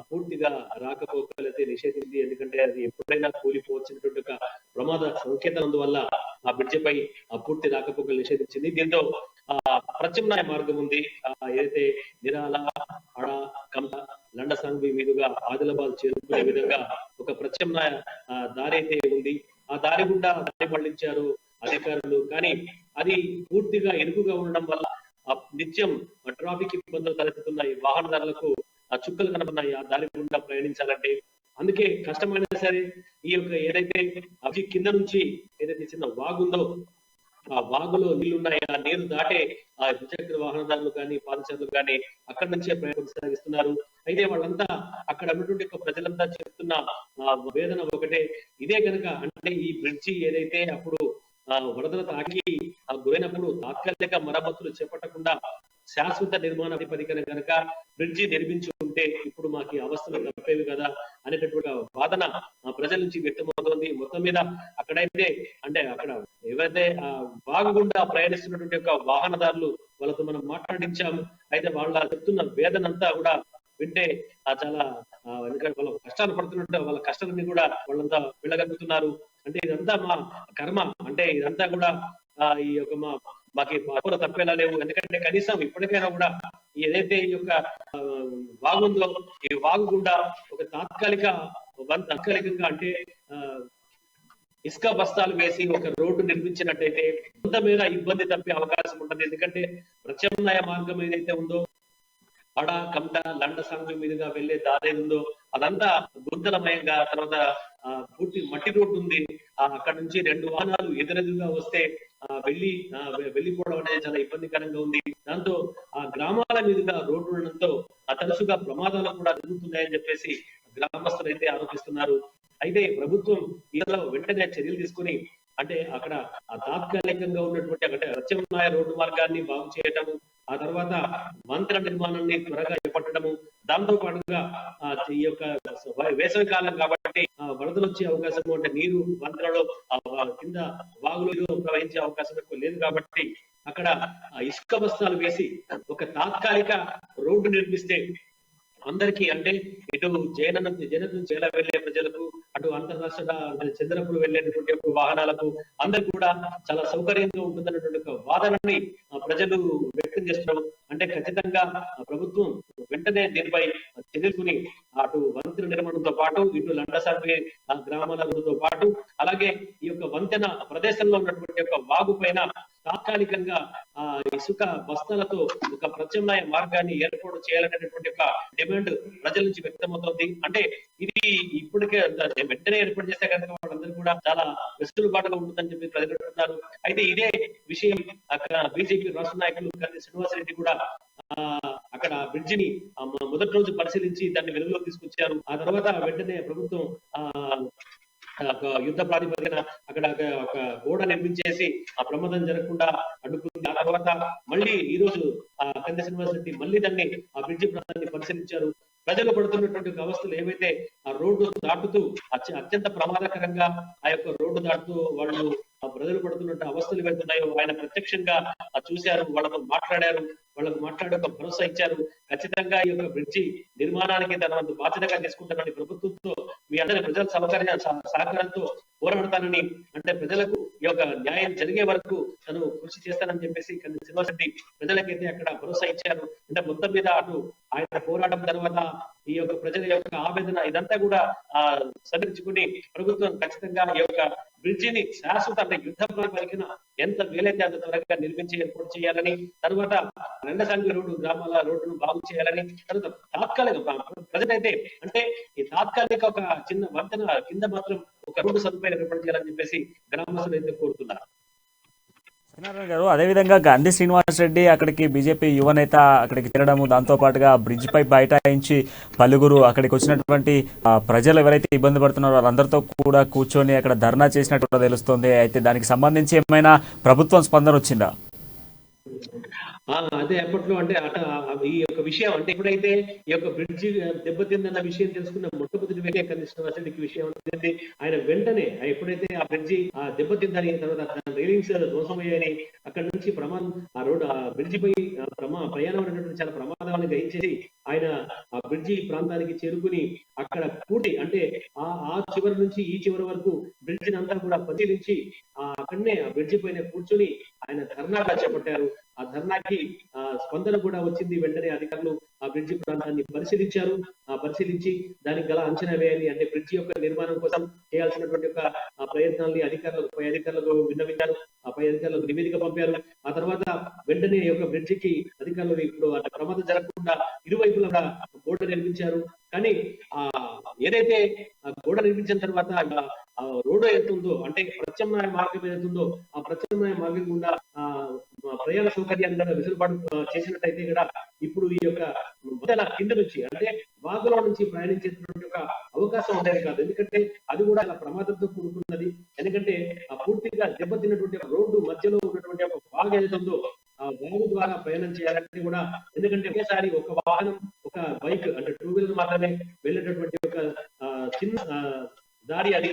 పూర్తిగా రాకపోకలు అయితే నిషేధించింది. ఎందుకంటే అది ఎప్పుడైనా కూలిపోవచ్చినటువంటి ఒక ప్రమాద సంకేతం అందువల్ల ఆ బ్రిడ్జిపై పూర్తి రాకపోకలు నిషేధించింది. దీంతో ప్రత్యామ్నాయ మార్గం ఉంది. ఏదైతే నిరాల, అడ, కంట, లండసాంగ్వి మీదుగా ఆదిలాబాద్ చేరుకునే విధంగా ఒక ప్రత్యామ్నాయ దారి అయితే ఉంది. ఆ దారి గుండా దారి మళ్లించారు అధికారులు. కానీ అది పూర్తిగా ఇరుకుగా ఉండడం వల్ల నిత్యం ట్రాఫిక్ ఇబ్బందులు తలెత్తుతున్నాయి. వాహనదారులకు చుక్కలు కనబడినాయి ఆ దారి గుండా ప్రయాణించాలంటే. అందుకే కష్టమైనా సరే ఈ యొక్క ఏదైతే అవి కింద నుంచి ఏదైతే చిన్న వాగుందో ఆ వాగులో నీళ్లున్నాయి. ఆ నీరు దాటే ఆ ద్విచక్ర వాహనదారులు కానీ పాదచారులు కానీ అక్కడి నుంచే ప్రయాణం కొనసాగిస్తున్నారు. అయితే వాళ్ళంతా అక్కడ ఉన్నటువంటి ప్రజలంతా చెప్తున్న వేదన ఒకటే. ఇదే కనుక అంటే ఈ బ్రిడ్జి ఏదైతే అప్పుడు వరదల తాకి గురైనప్పుడు తాత్కాలిక మరమ్మతులు చేపట్టకుండా శాశ్వత నిర్మాణ పరికరం కనుక బ్రిడ్జి నిర్మించి ఉంటే ఇప్పుడు మాకు అవస్థలు తప్పేవి కదా అనేటటువంటి వాదన ప్రజల నుంచి వ్యక్తమవుతోంది. మొత్తం మీద అక్కడైతే అంటే అక్కడ ఎవరైతే వాగు గుండా ప్రయాణిస్తున్నటువంటి యొక్క వాహనదారులు వాళ్ళతో మనం మాట్లాడించాము. అయితే వాళ్ళ చెప్తున్న వేదన అంతా కూడా వింటే చాలా ఎందుకంటే వాళ్ళ కష్టాలు పడుతున్నట్టు వాళ్ళ కష్టాలన్నీ కూడా వాళ్ళంతా వెళ్ళగలుగుతున్నారు. అంటే ఇదంతా మా కర్మ, అంటే ఇదంతా కూడా ఈ యొక్క మాకు తప్పేలా లేవు. ఎందుకంటే కనీసం ఇప్పటికైనా కూడా ఏదైతే ఈ యొక్క వాగుందో ఈ వాగు గుండా ఒక తాత్కాలిక తాత్కాలికంగా అంటే ఇసుక బస్తాలు వేసి ఒక రోడ్డు నిర్మించినట్టయితే కొంత మీద ఇబ్బంది తప్పే అవకాశం ఉంటుంది. ఎందుకంటే ప్రత్యామ్నాయ మార్గం ఏదైతే ఉందో అడ కమట లండ సంఘం మీదుగా వెళ్లే దారి ఉందో అదంతా గుంతలమయంగా, తర్వాత పూర్తి మట్టి రోడ్డు ఉంది. అక్కడ నుంచి 2 వాహనాలు ఎదురెదురుగా వస్తే వెళ్ళిపోవడం అనేది చాలా ఇబ్బందికరంగా ఉంది. దాంతో ఆ గ్రామాల మీదుగా రోడ్డు ఉండడంతో తరచుగా ప్రమాదాలు కూడా జరుగుతున్నాయని చెప్పేసి గ్రామస్తులు అయితే ఆరోపిస్తున్నారు. అయితే ప్రభుత్వం ఇందులో వెంటనే చర్యలు తీసుకుని అంటే అక్కడ తాత్కాలికంగా ఉన్నటువంటి అంటే ప్రత్యామ్నాయ రోడ్డు మార్గాన్ని బాగు చేయటము, ఆ తర్వాత వంతెన నిర్మాణాన్ని త్వరగా చేపట్టడము, దాంతో పాటుగా ఈ యొక్క వేసవి కాలం కాబట్టి వరదలు వచ్చే అవకాశం అంటే నీరు వంతెనలో కింద వాగులో ప్రవహించే అవకాశం ఎక్కువ లేదు కాబట్టి అక్కడ ఇసుక బస్తాలు వేసి ఒక తాత్కాలిక రోడ్డు నిర్మిస్తే అందరికీ అంటే ఇటు జైన నుంచి ఎలా వెళ్లే ప్రజలకు, అటు అంతర్రాష్ట్ర చంద్రపురం వెళ్లేటువంటి వాహనాలకు అందరికి కూడా చాలా సౌకర్యంగా ఉంటుందన్నటువంటి ఒక వాదనని ప్రజలు వ్యక్తం చేస్తున్నారు. అంటే ఖచ్చితంగా ప్రభుత్వం వెంటనే దీనిపై చర్యలుకుని అటు వంతెన నిర్మాణంతో పాటు ఇటు లండసార్పే గ్రామాలతో పాటు అలాగే ఈ యొక్క వంతెన ప్రదేశంలో ఉన్నటువంటి యొక్క వాగు పైన తాత్కాలికంగా ఇసుక బస్తాలతో ఒక ప్రత్యామ్నాయ మార్గాన్ని ఏర్పాటు చేయాలనేటువంటి ఒక డిమాండ్ ప్రజల నుంచి వ్యక్తమవుతోంది. అంటే ఇది ఇప్పటికే వెంటనే ఏర్పాటు చేస్తే కనుక వాళ్ళందరూ కూడా చాలా వెసులుబాటుగా ఉంటుందని చెప్పి ప్రజలు అంటున్నారు. అయితే ఇదే విషయం అక్కడ బీజేపీ రాష్ట్ర నాయకులు కంది శ్రీనివాసరెడ్డి కూడా అక్కడ బ్రిడ్జిని మొదటి రోజు పరిశీలించి దాన్ని వెలుగులోకి తీసుకొచ్చారు. ఆ తర్వాత వెంటనే ప్రభుత్వం యుద్ధ ప్రాతిపదికన అక్కడ ఒక గోడ నిర్మించేసి ఆ ప్రమాదం జరగకుండా అడ్డుకుంది. ఆ తర్వాత మళ్ళీ ఈ రోజు కంది శ్రీనివాసరెడ్డి మళ్ళీ దాన్ని ఆ బ్రిడ్జి ప్రాంతాన్ని పరిశీలించారు. ప్రజలు పడుతున్నటువంటి అవస్థలు ఏవైతే ఆ రోడ్డు దాటుతూ అత్యంత ప్రమాదకరంగా ఆ యొక్క రోడ్డు దాటుతూ వాళ్ళు ప్రజలు పడుతున్న అవస్థలు వెళ్తున్నాయో ఆయన ప్రత్యక్షంగా చూశారు, వాళ్ళతో మాట్లాడారు, వాళ్ళకు మాట్లాడే ఒక భరోసా ఇచ్చారు. ఖచ్చితంగా ఈ యొక్క బ్రిడ్జి నిర్మాణానికి తన వంతు బాధ్యతగా తీసుకుంటానని ప్రభుత్వంతో మీ అందరి ప్రజల సహకారంతో పోరాడతానని అంటే ప్రజలకు ఈ యొక్క న్యాయం జరిగే వరకు తను కృషి చేస్తానని చెప్పేసి కంది శ్రీనివాసరెడ్డి ప్రజలకైతే అక్కడ భరోసా ఇచ్చారు. అంటే మొత్తం మీద అటు ఆయన పోరాటం తర్వాత ఈ యొక్క ప్రజల యొక్క ఆవేదన ఇదంతా కూడా సరిచుకుని ప్రభుత్వం ఖచ్చితంగా ఈ యొక్క బ్రిడ్జిని శాశ్వత అంటే యుద్ధ ప్రాతిపదికన ఎంత వీలైతే అంత త్వరగా నిర్మించి ఏర్పాటు చేయాలని, తర్వాత రెండసాంగ రోడ్డు గ్రామాల రోడ్డును బాగు చేయాలని, తర్వాత తాత్కాలిక ప్రజలైతే అంటే ఈ తాత్కాలిక ఒక చిన్న వంతెన కింద మాత్రం ఒక రోడ్డు సదుపాయాలు ఏర్పాటు చేయాలని చెప్పేసి గ్రామస్తులు అయితే కోరుతున్నారు. సత్యనారాయణ గారు, అదేవిధంగా గాంధీ శ్రీనివాస్ రెడ్డి అక్కడికి బీజేపీ యువనేత అక్కడికి చేరడము, దాంతో పాటుగా బ్రిడ్జ్ పై బైఠాయించి పలువురు అక్కడికి వచ్చినటువంటి ప్రజలు ఎవరైతే ఇబ్బంది పడుతున్నారో వాళ్ళందరితో కూడా కూర్చొని అక్కడ ధర్నా చేసినట్టు తెలుస్తోంది. అయితే దానికి సంబంధించి ఏమైనా ప్రభుత్వం స్పందన వచ్చిందా? అదే అప్పట్లో అంటే ఈ యొక్క విషయం అంటే ఎప్పుడైతే ఈ యొక్క బ్రిడ్జి దెబ్బతిందన్న విషయం తెలుసుకున్న మొట్టమొదటి వ్యక్తి కంది శ్రీనివాసరెడ్డికి విషయం తెలిసింది. ఆయన వెంటనే ఎప్పుడైతే ఆ బ్రిడ్జి దెబ్బతిందని, తర్వాత రైలింగ్స్ ధ్వంసమయ్యాయని, అక్కడ నుంచి ఆ రోడ్డు ఆ బ్రిడ్జి పై ప్రయాణం అనేటువంటి చాలా ప్రమాదాలను గ్రహించేసి ఆయన ఆ బ్రిడ్జి ప్రాంతానికి చేరుకుని అక్కడ పూర్తి అంటే ఆ చివరి నుంచి ఈ చివరి వరకు బ్రిడ్జిని అంతా కూడా పరిశీలించి అక్కడనే ఆ బ్రిడ్జి పైన కూర్చొని ఆయన ధర్నాగా చేపట్టారు. ఆ ధర్నాకి స్పందన కూడా వచ్చింది. వెంటనే అధికారులు ఆ బ్రిడ్జి ప్రాంతాన్ని పరిశీలించారు. పరిశీలించి దానికి గల అంచనా వేయాలి అంటే బ్రిడ్జి యొక్క నిర్మాణం కోసం చేయాల్సినటువంటి ఒక ప్రయత్నాల్ని పై అధికారులకు విన్నవించారు. పై అధికారులకు నివేదిక పంపారు. ఆ తర్వాత వెంటనే ఈ యొక్క బ్రిడ్జికి అధికారులు ఇప్పుడు ప్రమాదం జరగకుండా ఇరువైపులా గోడ నిర్మించారు. కానీ ఏదైతే గోడ నిర్మించిన తర్వాత రోడ్డు ఏదైతుందో అంటే ప్రత్యామ్నాయ మార్గం ఏదైతుందో ఆ ప్రత్యామ్నాయ మార్గం గుండా ప్రయాణ సౌకర్యాన్ని కూడా వెసులుబాటు చేసినట్టయితే కూడా ఇప్పుడు ఈ యొక్క మొదల కింద నుంచి అంటే వాగులో నుంచి ప్రయాణించేటువంటి ఒక అవకాశం ఉండేది కాదు. ఎందుకంటే అది కూడా ప్రమాదంతో కూడుకున్నది. ఎందుకంటే పూర్తిగా దెబ్బతిన్నటువంటి రోడ్డు మధ్యలో ఉన్నటువంటి ఒక వాగు ఏదైతుందో ఆ వాగు ద్వారా ప్రయాణం చేయాలంటే కూడా, ఎందుకంటే ఒకేసారి ఒక వాహనం ఒక బైక్ అంటే 2 వీలర్ మాత్రమే వెళ్ళేటటువంటి ఒక చిన్న దారి అది.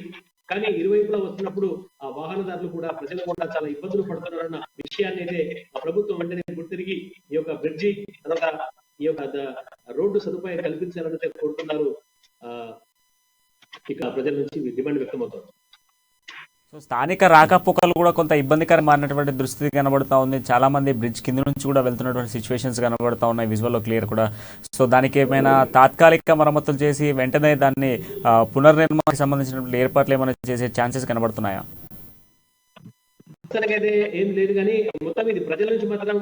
కానీ ఇరువైపులా వస్తున్నప్పుడు ఆ వాహనదారులు కూడా ప్రజలు కూడా చాలా ఇబ్బందులు పడుతున్నారన్న విషయాన్ని అయితే ప్రభుత్వం వెంటనే గుర్తిరిగి ఈ యొక్క బ్రిడ్జి తర్వాత ఈ యొక్క రోడ్డు సదుపాయం కల్పించాలని కోరుతున్నారు. ఇక ప్రజల నుంచి డిమాండ్ వ్యక్తమవుతుంది. సో స్థానిక రాకపోకలు కూడా కొంత ఇబ్బందికరమైనటువంటి దుస్థితి కనబడుతూ ఉంది. చాలా మంది బ్రిడ్జ్ కింద నుంచి కూడా వెళ్తున్నటువంటి సిచ్యువేషన్స్ కనబడుతూ ఉన్నాయి విజువల్లో క్లియర్ కూడా. సో దానికి ఏమైనా తాత్కాలిక మరమ్మతులు చేసి వెంటనే దాన్ని పునర్నిర్మాణానికి సంబంధించినటువంటి ఏర్పాట్లు ఏమైనా చేసే ఛాన్సెస్ కనబడుతున్నాయా? అయితే ఏం లేదు కానీ మొత్తం ఇది ప్రజల నుంచి మాత్రం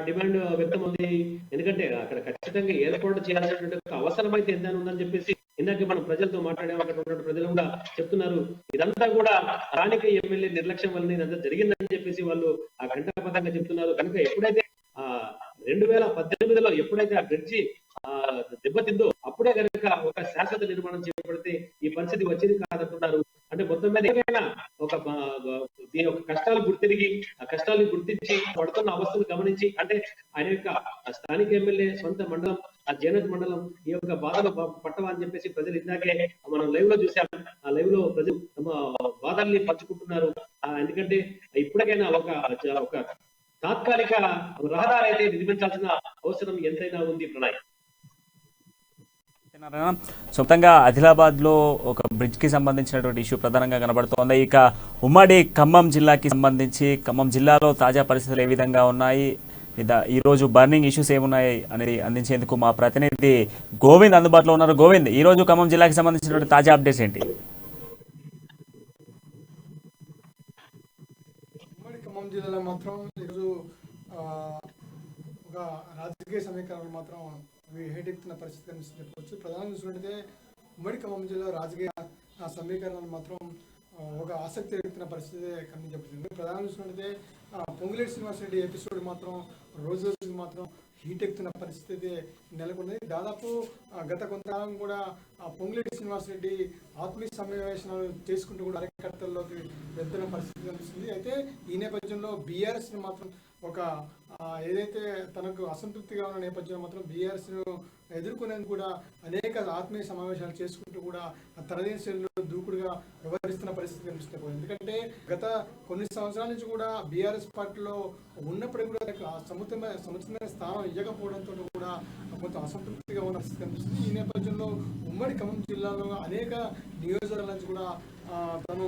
డిమాండ్ వ్యక్తం ఉంది. ఎందుకంటే అక్కడ ఖచ్చితంగా ఏర్పాటు చేయాల్సినటువంటి అవసరం అయితే ఎంత ఉందని చెప్పేసి ఇందాక మనం ప్రజలతో మాట్లాడాము. అక్కడ ఉన్న ప్రజలు కూడా చెప్తున్నారు ఇదంతా కూడా స్థానిక ఎమ్మెల్యే నిర్లక్ష్యం వల్ల ఇదంతా జరిగిందని చెప్పేసి వాళ్ళు ఆ ఘంటాపథంగా చెప్తున్నారు. కనుక ఎప్పుడైతే 2018లో ఎప్పుడైతే ఆ బ్రిడ్జి దెబ్బతిందో అప్పుడే కనుక ఒక శాశ్వత నిర్మాణం చేపడితే ఈ పరిస్థితి వచ్చేది కాదంటున్నారు. అంటే మొత్తం మీద ఏదైనా దీని యొక్క కష్టాలు గుర్తిరిగి ఆ కష్టాలను గుర్తించి పడుతున్న అవస్థను గమనించి అంటే ఆయన యొక్క స్థానిక ఎమ్మెల్యే సొంత మండలం ఆ జేనత్ మండలం ఈ యొక్క బాధలు పట్టవా అని చెప్పేసి ప్రజలు ఇందాకే మనం లైవ్ లో చూసాం. ఆ లైవ్ లో ప్రజలు తమ బాధల్ని పంచుకుంటున్నారు. ఎందుకంటే ఇప్పటికైనా ఒక తాత్కాలిక రహదారి అయితే నిర్మించాల్సిన అవసరం ఎంతైనా ఉంది. ప్రణయ్ సొంతంగా ఆదిలాబాద్లో ఒక బ్రిడ్జ్కి సంబంధించినటువంటి ఇష్యూ ప్రధానంగా కనబడుతోంది. ఇక ఉమ్మడి ఖమ్మం జిల్లాకి సంబంధించి ఖమ్మం జిల్లాలో తాజా పరిస్థితులు ఏ విధంగా ఉన్నాయి, ఈరోజు బర్నింగ్ ఇష్యూస్ ఏమున్నాయి అనేది అందించేందుకు మా ప్రతినిధి గోవింద్ అందుబాటులో ఉన్నారు. గోవింద్, ఈరోజు ఖమ్మం జిల్లాకి సంబంధించినటువంటి తాజా అప్డేట్స్ ఏంటి? ఖమ్మం జిల్లాలో మాత్రం ఈరోజు ఒక రాజకీయ సమీకరణలు మాత్రం హేటెక్కుతున్న పరిస్థితి కనిపిస్తుంది చెప్పవచ్చు. ప్రధానంగా చూసినట్టయితే ఉమ్మడి ఖమ్మం జిల్లా రాజకీయ సమీకరణలు మాత్రం ఒక ఆసక్తి రేపుతున్న పరిస్థితి కనిపించబడుతుంది. ప్రధానంగా చూసినట్టయితే పొంగులేటి శ్రీనివాసరెడ్డి ఎపిసోడ్ మాత్రం రోజు రోజుకి మాత్రం హీట్ ఎక్కుతున్న పరిస్థితి నెలకొన్నది. దాదాపు గత కొంతకాలం కూడా పొంగులేటి శ్రీనివాసరెడ్డి ఆత్మీయ సమావేశాలు చేసుకుంటూ కూడా కార్యకర్తల్లోకి వెళ్తున్న పరిస్థితి కనిపిస్తుంది. అయితే ఈ నేపథ్యంలో బీఆర్ఎస్ని మాత్రం ఒక ఏదైతే తనకు అసంతృప్తిగా ఉన్న నేపథ్యంలో మాత్రం బీఆర్ఎస్ను ఎదుర్కొనేందుకు కూడా అనేక ఆత్మీయ సమావేశాలు చేసుకుంటూ కూడా తనదైన శైలిలో దూకుడుగా వ్యవహరిస్తున్న పరిస్థితి కనిపిస్తుంది. ఎందుకంటే గత కొన్ని సంవత్సరాల నుంచి కూడా బీఆర్ఎస్ పార్టీలో ఉన్నప్పుడు కూడా సముచితమైన స్థానం ఇవ్వకపోవడంతో కూడా కొంత అసంతృప్తిగా ఉన్న పరిస్థితి కనిపిస్తుంది. ఈ నేపథ్యంలో ఉమ్మడి ఖమ్మం జిల్లాలో అనేక నియోజకవర్గాల నుంచి కూడా తను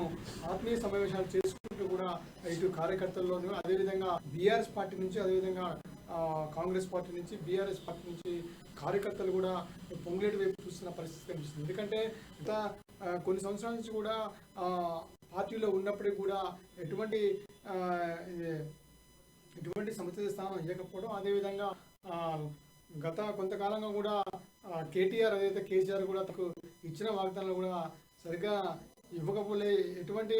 ఆత్మీయ సమావేశాలు చేసుకుంటూ కూడా ఇటు కార్యకర్తల్లోనూ అదేవిధంగా బీఆర్ఎస్ పార్టీ నుంచి అదేవిధంగా కాంగ్రెస్ పార్టీ నుంచి బీఆర్ఎస్ పార్టీ నుంచి కార్యకర్తలు కూడా పొంగులేటి వైపు చూస్తున్న పరిస్థితి కనిపిస్తుంది. ఎందుకంటే గత కొన్ని సంవత్సరాల నుంచి కూడా పార్టీలో ఉన్నప్పటికీ కూడా ఎటువంటి సముచిత స్థానం ఇవ్వకపోవడం, అదేవిధంగా గత కొంతకాలంగా కూడా కేటీఆర్ అదైతే కేసీఆర్ కూడా తనకు ఇచ్చిన వాగ్దానాలు కూడా సరిగ్గా ఇవ్వకపోలే ఎటువంటి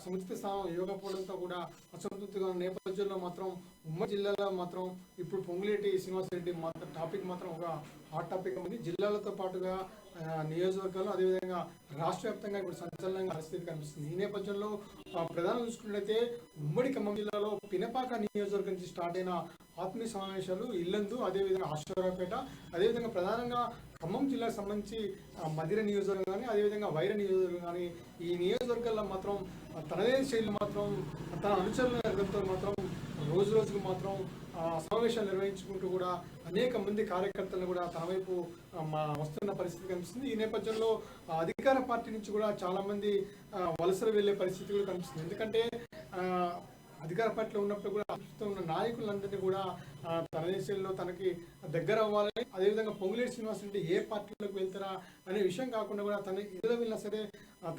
సముచిత స్థానం ఇవ్వకపోవడంతో కూడా అసంతృప్తిగా ఉన్న నేపథ్యంలో మాత్రం ఉమ్మడి జిల్లాలో మాత్రం ఇప్పుడు పొంగులేటి శ్రీనివాసరెడ్డి మాత్రం టాపిక్ మాత్రం ఒక హాట్ టాపిక్ ఉంది. జిల్లాలతో పాటుగా నియోజకవర్గాలు అదేవిధంగా రాష్ట్ర వ్యాప్తంగా ఇప్పుడు సంచలనంగా పరిస్థితి కనిపిస్తుంది. ఈ నేపథ్యంలో ప్రధానంగా చూసుకున్నట్లయితే ఉమ్మడి ఖమ్మం జిల్లాలో పినపాక నియోజకవర్గం నుంచి స్టార్ట్ అయిన ఆత్మీయ సమావేశాలు ఇల్లందు అదేవిధంగా ఆశ్వరాపేట అదేవిధంగా ప్రధానంగా ఖమ్మం జిల్లాకు సంబంధించి మధిర నియోజకవర్గం కానీ అదేవిధంగా వైర నియోజకవర్గం కానీ ఈ నియోజకవర్గాల్లో మాత్రం తనదైన శైలి మాత్రం తన అనుచరులతో మాత్రం రోజు రోజుకు మాత్రం సమావేశాలు నిర్వహించుకుంటూ కూడా అనేక మంది కార్యకర్తలను కూడా తన వైపు వస్తున్న పరిస్థితి కనిపిస్తుంది. ఈ నేపథ్యంలో అధికార పార్టీ నుంచి కూడా చాలా మంది వలసలు వెళ్లే పరిస్థితి కూడా కనిపిస్తుంది. ఎందుకంటే అధికార పార్టీలో ఉన్నప్పుడు కూడా ఉన్న నాయకులందరినీ కూడా తన దేశంలో తనకి దగ్గర అవ్వాలని అదేవిధంగా పొంగులేటి శ్రీనివాసరెడ్డి ఏ పార్టీలోకి వెళ్తారా అనే విషయం కాకుండా కూడా తన ఏదో వెళ్ళినా సరే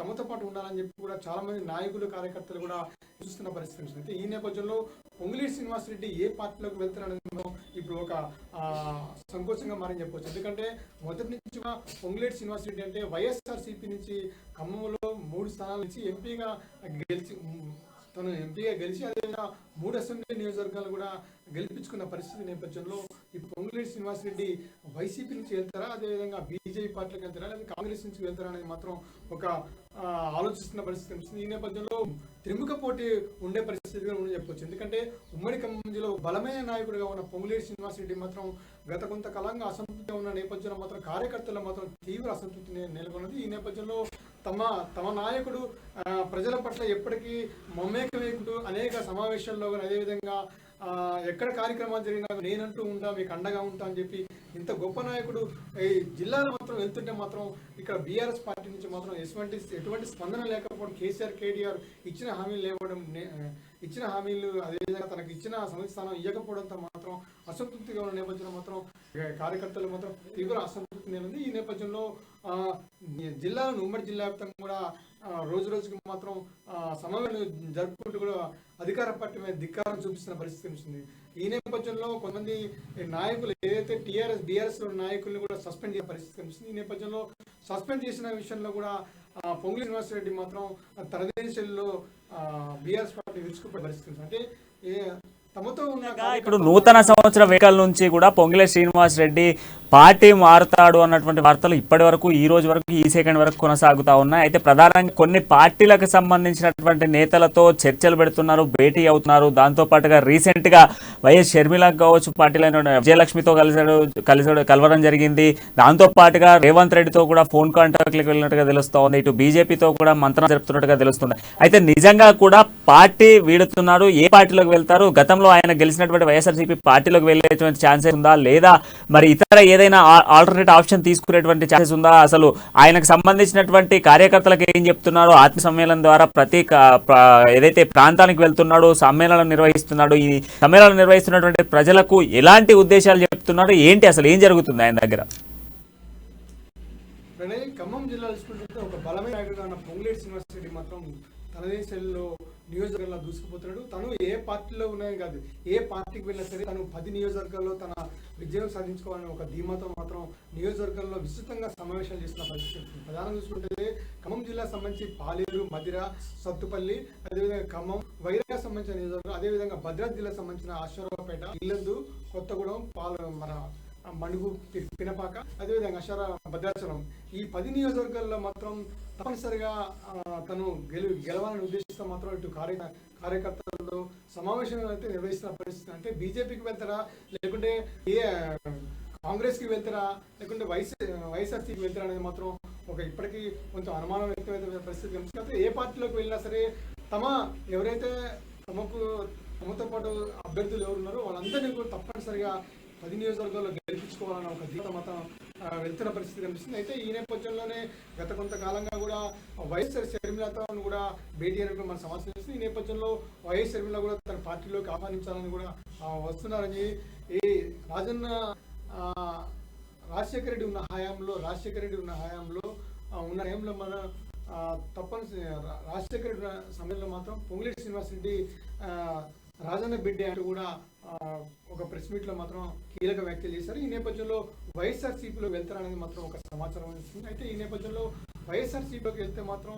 తమతో పాటు ఉండాలని చెప్పి కూడా చాలా మంది నాయకులు కార్యకర్తలు కూడా చూస్తున్న పరిస్థితి అయితే ఈ నేపథ్యంలో పొంగులేటి శ్రీనివాసరెడ్డి ఏ పార్టీలోకి వెళ్తారనేది ఇప్పుడు ఒక సంకోచంగా మారని చెప్పవచ్చు. ఎందుకంటే మొదటి నుంచి పొంగులేటి శ్రీనివాసరెడ్డి అంటే వైఎస్ఆర్సీపీ నుంచి ఖమ్మంలో 3 స్థానాల నుంచి ఎంపీగా గెలిచి అదేవిధంగా 3 అసెంబ్లీ నియోజకవర్గాలు కూడా గెలిపించుకున్న పరిస్థితి నేపథ్యంలో ఇప్పుడు పొంగులేటి శ్రీనివాసరెడ్డి వైసీపీ నుంచి వెళ్తారా అదేవిధంగా బీజేపీ పార్టీలోకి వెళ్తారా లేదా కాంగ్రెస్ నుంచి వెళ్తారా అనేది మాత్రం ఒక ఆలోచిస్తున్న పరిస్థితి కనిపిస్తుంది. ఈ నేపథ్యంలో త్రిముఖ పోటీ ఉండే పరిస్థితి కూడా ఉందని చెప్పవచ్చు. ఎందుకంటే ఉమ్మడి ఖమ్మం జిల్లాలో బలమైన నాయకుడిగా ఉన్న పొంగులేటి శ్రీనివాసరెడ్డి మాత్రం గత కొంతకాలంగా అసంతృప్తిగా ఉన్న నేపథ్యంలో మాత్రం కార్యకర్తలు మాత్రం తీవ్ర అసంతృప్తి నెలకొన్నది. ఈ నేపథ్యంలో తమ నాయకుడు ప్రజల పట్ల ఎప్పటికీ మమేకమేకుంటూ అనేక సమావేశాల్లో అదేవిధంగా ఎక్కడ కార్యక్రమాలు జరిగినా నేనంటూ ఉంటా మీకు అండగా ఉంటా అని చెప్పి ఇంత గొప్ప నాయకుడు ఈ జిల్లాలో మాత్రం వెళ్తుంటే మాత్రం ఇక్కడ బీఆర్ఎస్ పార్టీ నుంచి మాత్రం ఎటువంటి స్పందన లేకపోవడం, కేటీఆర్ ఇచ్చిన హామీలు అదేవిధంగా తనకు ఇచ్చిన సమితి స్థానం ఇవ్వకపోవడంతో మాత్రం అసంతృప్తిగా ఉన్న నేపథ్యంలో మాత్రం కార్యకర్తలు మాత్రం తీవ్ర అసంతృప్తి నెలకొంది. ఈ నేపథ్యంలో జిల్లాలను ఉమ్మడి జిల్లా వ్యాప్తంగా కూడా రోజు రోజుకి మాత్రం సమావేశాలు జరుపుకుంటూ కూడా అధికార పార్టీ మీద ధిక్కారం చూపిస్తున్న పరిస్థితి కనిపిస్తుంది. ఈ నేపథ్యంలో కొంతమంది నాయకులు ఏదైతే బీఆర్ఎస్ నాయకుల్ని కూడా సస్పెండ్ చేసే పరిస్థితి కనిపిస్తుంది. ఈ నేపథ్యంలో సస్పెండ్ చేసిన విషయంలో కూడా పొంగులేటి శ్రీనివాసరెడ్డి మాత్రం తనదైన శైలిలో బీఆర్ఎస్ పార్టీ విరుచుకుపోయే పరిస్థితి. అంటే తమతో ఉన్న ఇప్పుడు నూతన సంవత్సర వేడుకల నుంచి కూడా పొంగులేటి శ్రీనివాస్ రెడ్డి పార్టీ మారుతాడు అన్నటువంటి వార్తలు ఇప్పటి వరకు ఈ రోజు వరకు ఈ సెకండ్ వరకు కొనసాగుతా ఉన్నాయి. అయితే ప్రధానంగా కొన్ని పార్టీలకు సంబంధించినటువంటి నేతలతో చర్చలు పెడుతున్నారు, భేటీ అవుతున్నారు. దాంతో పాటుగా రీసెంట్ గా వైఎస్ షర్మిలకు కావచ్చు, పార్టీలైన విజయలక్ష్మితో కలవడం జరిగింది. దాంతో పాటుగా రేవంత్ రెడ్డితో కూడా ఫోన్ కాంటాక్ట్లకు వెళ్ళినట్టుగా తెలుస్తోంది. ఇటు బీజేపీతో కూడా మంత్రం జరుపుతున్నట్టుగా తెలుస్తుంది. అయితే నిజంగా కూడా పార్టీ వీడుతున్నారు, ఏ పార్టీలోకి వెళ్తారు? గతంలో ఆయన గెలిచినటువంటి వైఎస్ఆర్సీపీ పార్టీలోకి వెళ్ళేటువంటి ఛాన్సెస్ ఉందా, లేదా మరి ఇతర ఏదైనా ఆల్టర్నేట్ ఆప్షన్ తీసుకునేటువంటి ఛాన్సెస్ ఉందా? అసలు ఆయనకు సంబంధించినటువంటి కార్యకర్తలకు ఏం చెప్తున్నారు? ఆత్మ సమ్మేళనం ద్వారా ప్రతి ఏదైతే ప్రాంతానికి వెళ్తున్నాడు, సమ్మేళనం నిర్వహిస్తున్నాడు, ఈ సమ్మేళనం నిర్వహిస్తున్నటువంటి ప్రజలకు ఎలాంటి ఉద్దేశాలు చెప్తున్నాడు, ఏంటి అసలు ఏం జరుగుతుంది ఆయన దగ్గర? ఖమ్మం జిల్లా తీసుకుంటే ఒక బలమైన నాయకుడు అన్న పొంగులేటి శ్రీనివాసరెడ్డి మాత్రం తనదే శైలిలో నియోజకవర్గాల్లో దూసుకుపోతున్నాడు. తను ఏ పార్టీలో ఉన్నాయని కాదు, ఏ పార్టీకి వెళ్ళినా సరే తను 10 నియోజకవర్గాల్లో తన విజయం సాధించుకోవాలని ఒక ధీమాతో మాత్రం నియోజకవర్గాల్లో విస్తృతంగా సమావేశాలు చేస్తున్న పరిస్థితి. ప్రధానంగా చూసుకుంటే ఖమ్మం జిల్లాకు సంబంధించి పాలేరు, మదిర, సత్తుపల్లి, అదేవిధంగా ఖమ్మం, వైరాగ్ సంబంధించిన నియోజకవర్గం, అదేవిధంగా భద్రాద్రి జిల్లాకు సంబంధించిన ఆశ్వరావుపేట, ఇల్లందు, కొత్తగూడెం, మన మణుగు, పినపాక, అదేవిధంగా అషార, భద్రాచలం, ఈ 10 నియోజకవర్గాల్లో మాత్రం తప్పనిసరిగా తను గెలవాలని ఉద్దేశిస్తూ మాత్రం ఇటు కార్యకర్తలతో సమావేశం అయితే నిర్వహిస్తున్న పరిస్థితి. అంటే బీజేపీకి వెళ్తారా, లేకుంటే కాంగ్రెస్కి వెళ్తారా, లేకుంటే వైఎస్ఆర్సీకి వెళ్తారా అనేది మాత్రం ఇప్పటికీ కొంచెం అనుమానం వ్యక్తమైన పరిస్థితి కనిపిస్తుంది. ఏ పార్టీలోకి వెళ్ళినా సరే ఎవరైతే తమతో పాటు అభ్యర్థులు ఎవరున్నారో వాళ్ళందరినీ కూడా తప్పనిసరిగా 10 నియోజకవర్గాల్లో గెలిపించుకోవాలన్న ఒక ధీమత మాత్రం వెళ్తున్న పరిస్థితి కనిపిస్తుంది. అయితే ఈ నేపథ్యంలోనే గత కొంతకాలంగా కూడా వైఎస్ షర్మిలతో కూడా భేటీ అయినట్టు మన సమాచారం చేస్తుంది. ఈ నేపథ్యంలో వైఎస్ షర్మిల కూడా తన పార్టీలోకి ఆహ్వానించాలని కూడా వస్తున్నారని ఈ రాజశేఖర రెడ్డి ఉన్న హయాంలో మన తప్పనిసరి రాజశేఖర రెడ్డి సమయంలో మాత్రం పొంగులేటి శ్రీనివాసరెడ్డి రాజన్న బిడ్డ అంటూ కూడా ఒక ప్రెస్ మీట్ లో మాత్రం కీలక వ్యాఖ్యలు చేశారు. ఈ నేపథ్యంలో వైఎస్ఆర్సీపీలో వెళ్తారనేది మాత్రం ఒక సమాచారం వస్తుంది. అయితే ఈ నేపథ్యంలో వైఎస్ఆర్సీపీలోకి వెళ్తే మాత్రం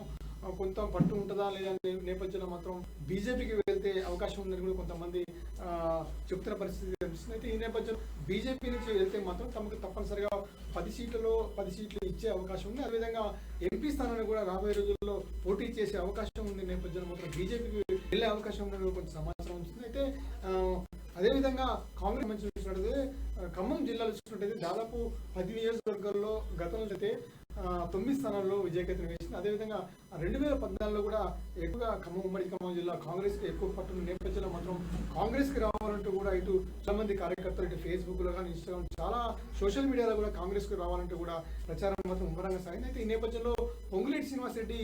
కొంత పట్టు ఉంటుందా లేదా నేపథ్యంలో మాత్రం బీజేపీకి వెళ్తే అవకాశం ఉందని కూడా కొంతమంది చెప్తున్న పరిస్థితి కనిపిస్తుంది. అయితే ఈ నేపథ్యంలో బీజేపీ నుంచి వెళ్తే మాత్రం తమకు తప్పనిసరిగా 10 సీట్లు ఇచ్చే అవకాశం ఉంది. అదేవిధంగా ఎంపీ స్థానాన్ని కూడా రాబోయే రోజుల్లో పోటీ చేసే అవకాశం ఉంది. నేపథ్యంలో మాత్రం బీజేపీకి వెళ్ళే అవకాశం ఉందని కొంచెం సమాచారం వస్తుంది. అయితే అదేవిధంగా కాంగ్రెస్ మంచి చూసినట్టయితే ఖమ్మం జిల్లాలో చూసినట్టయితే దాదాపు 10 నియోజకవర్గాల్లో గతంలో అయితే 9 స్థానాల్లో విజయకేతనం వేసింది. అదేవిధంగా 2014లో కూడా ఎక్కువగా ఉమ్మడి ఖమ్మం జిల్లా కాంగ్రెస్ కి ఎక్కువ పట్టున్న నేపథ్యంలో మాత్రం కాంగ్రెస్ కి రావాలంటూ కూడా ఇటు చాలా మంది కార్యకర్తలు ఇటు ఫేస్బుక్ లో కానీ, ఇన్స్టాగ్రామ్, చాలా సోషల్ మీడియాలో కూడా కాంగ్రెస్ కి రావాలంటూ కూడా ప్రచారం మాత్రం ముమ్మరంగా సాగింది. అయితే ఈ నేపథ్యంలో పొంగులేటి శ్రీనివాసరెడ్డి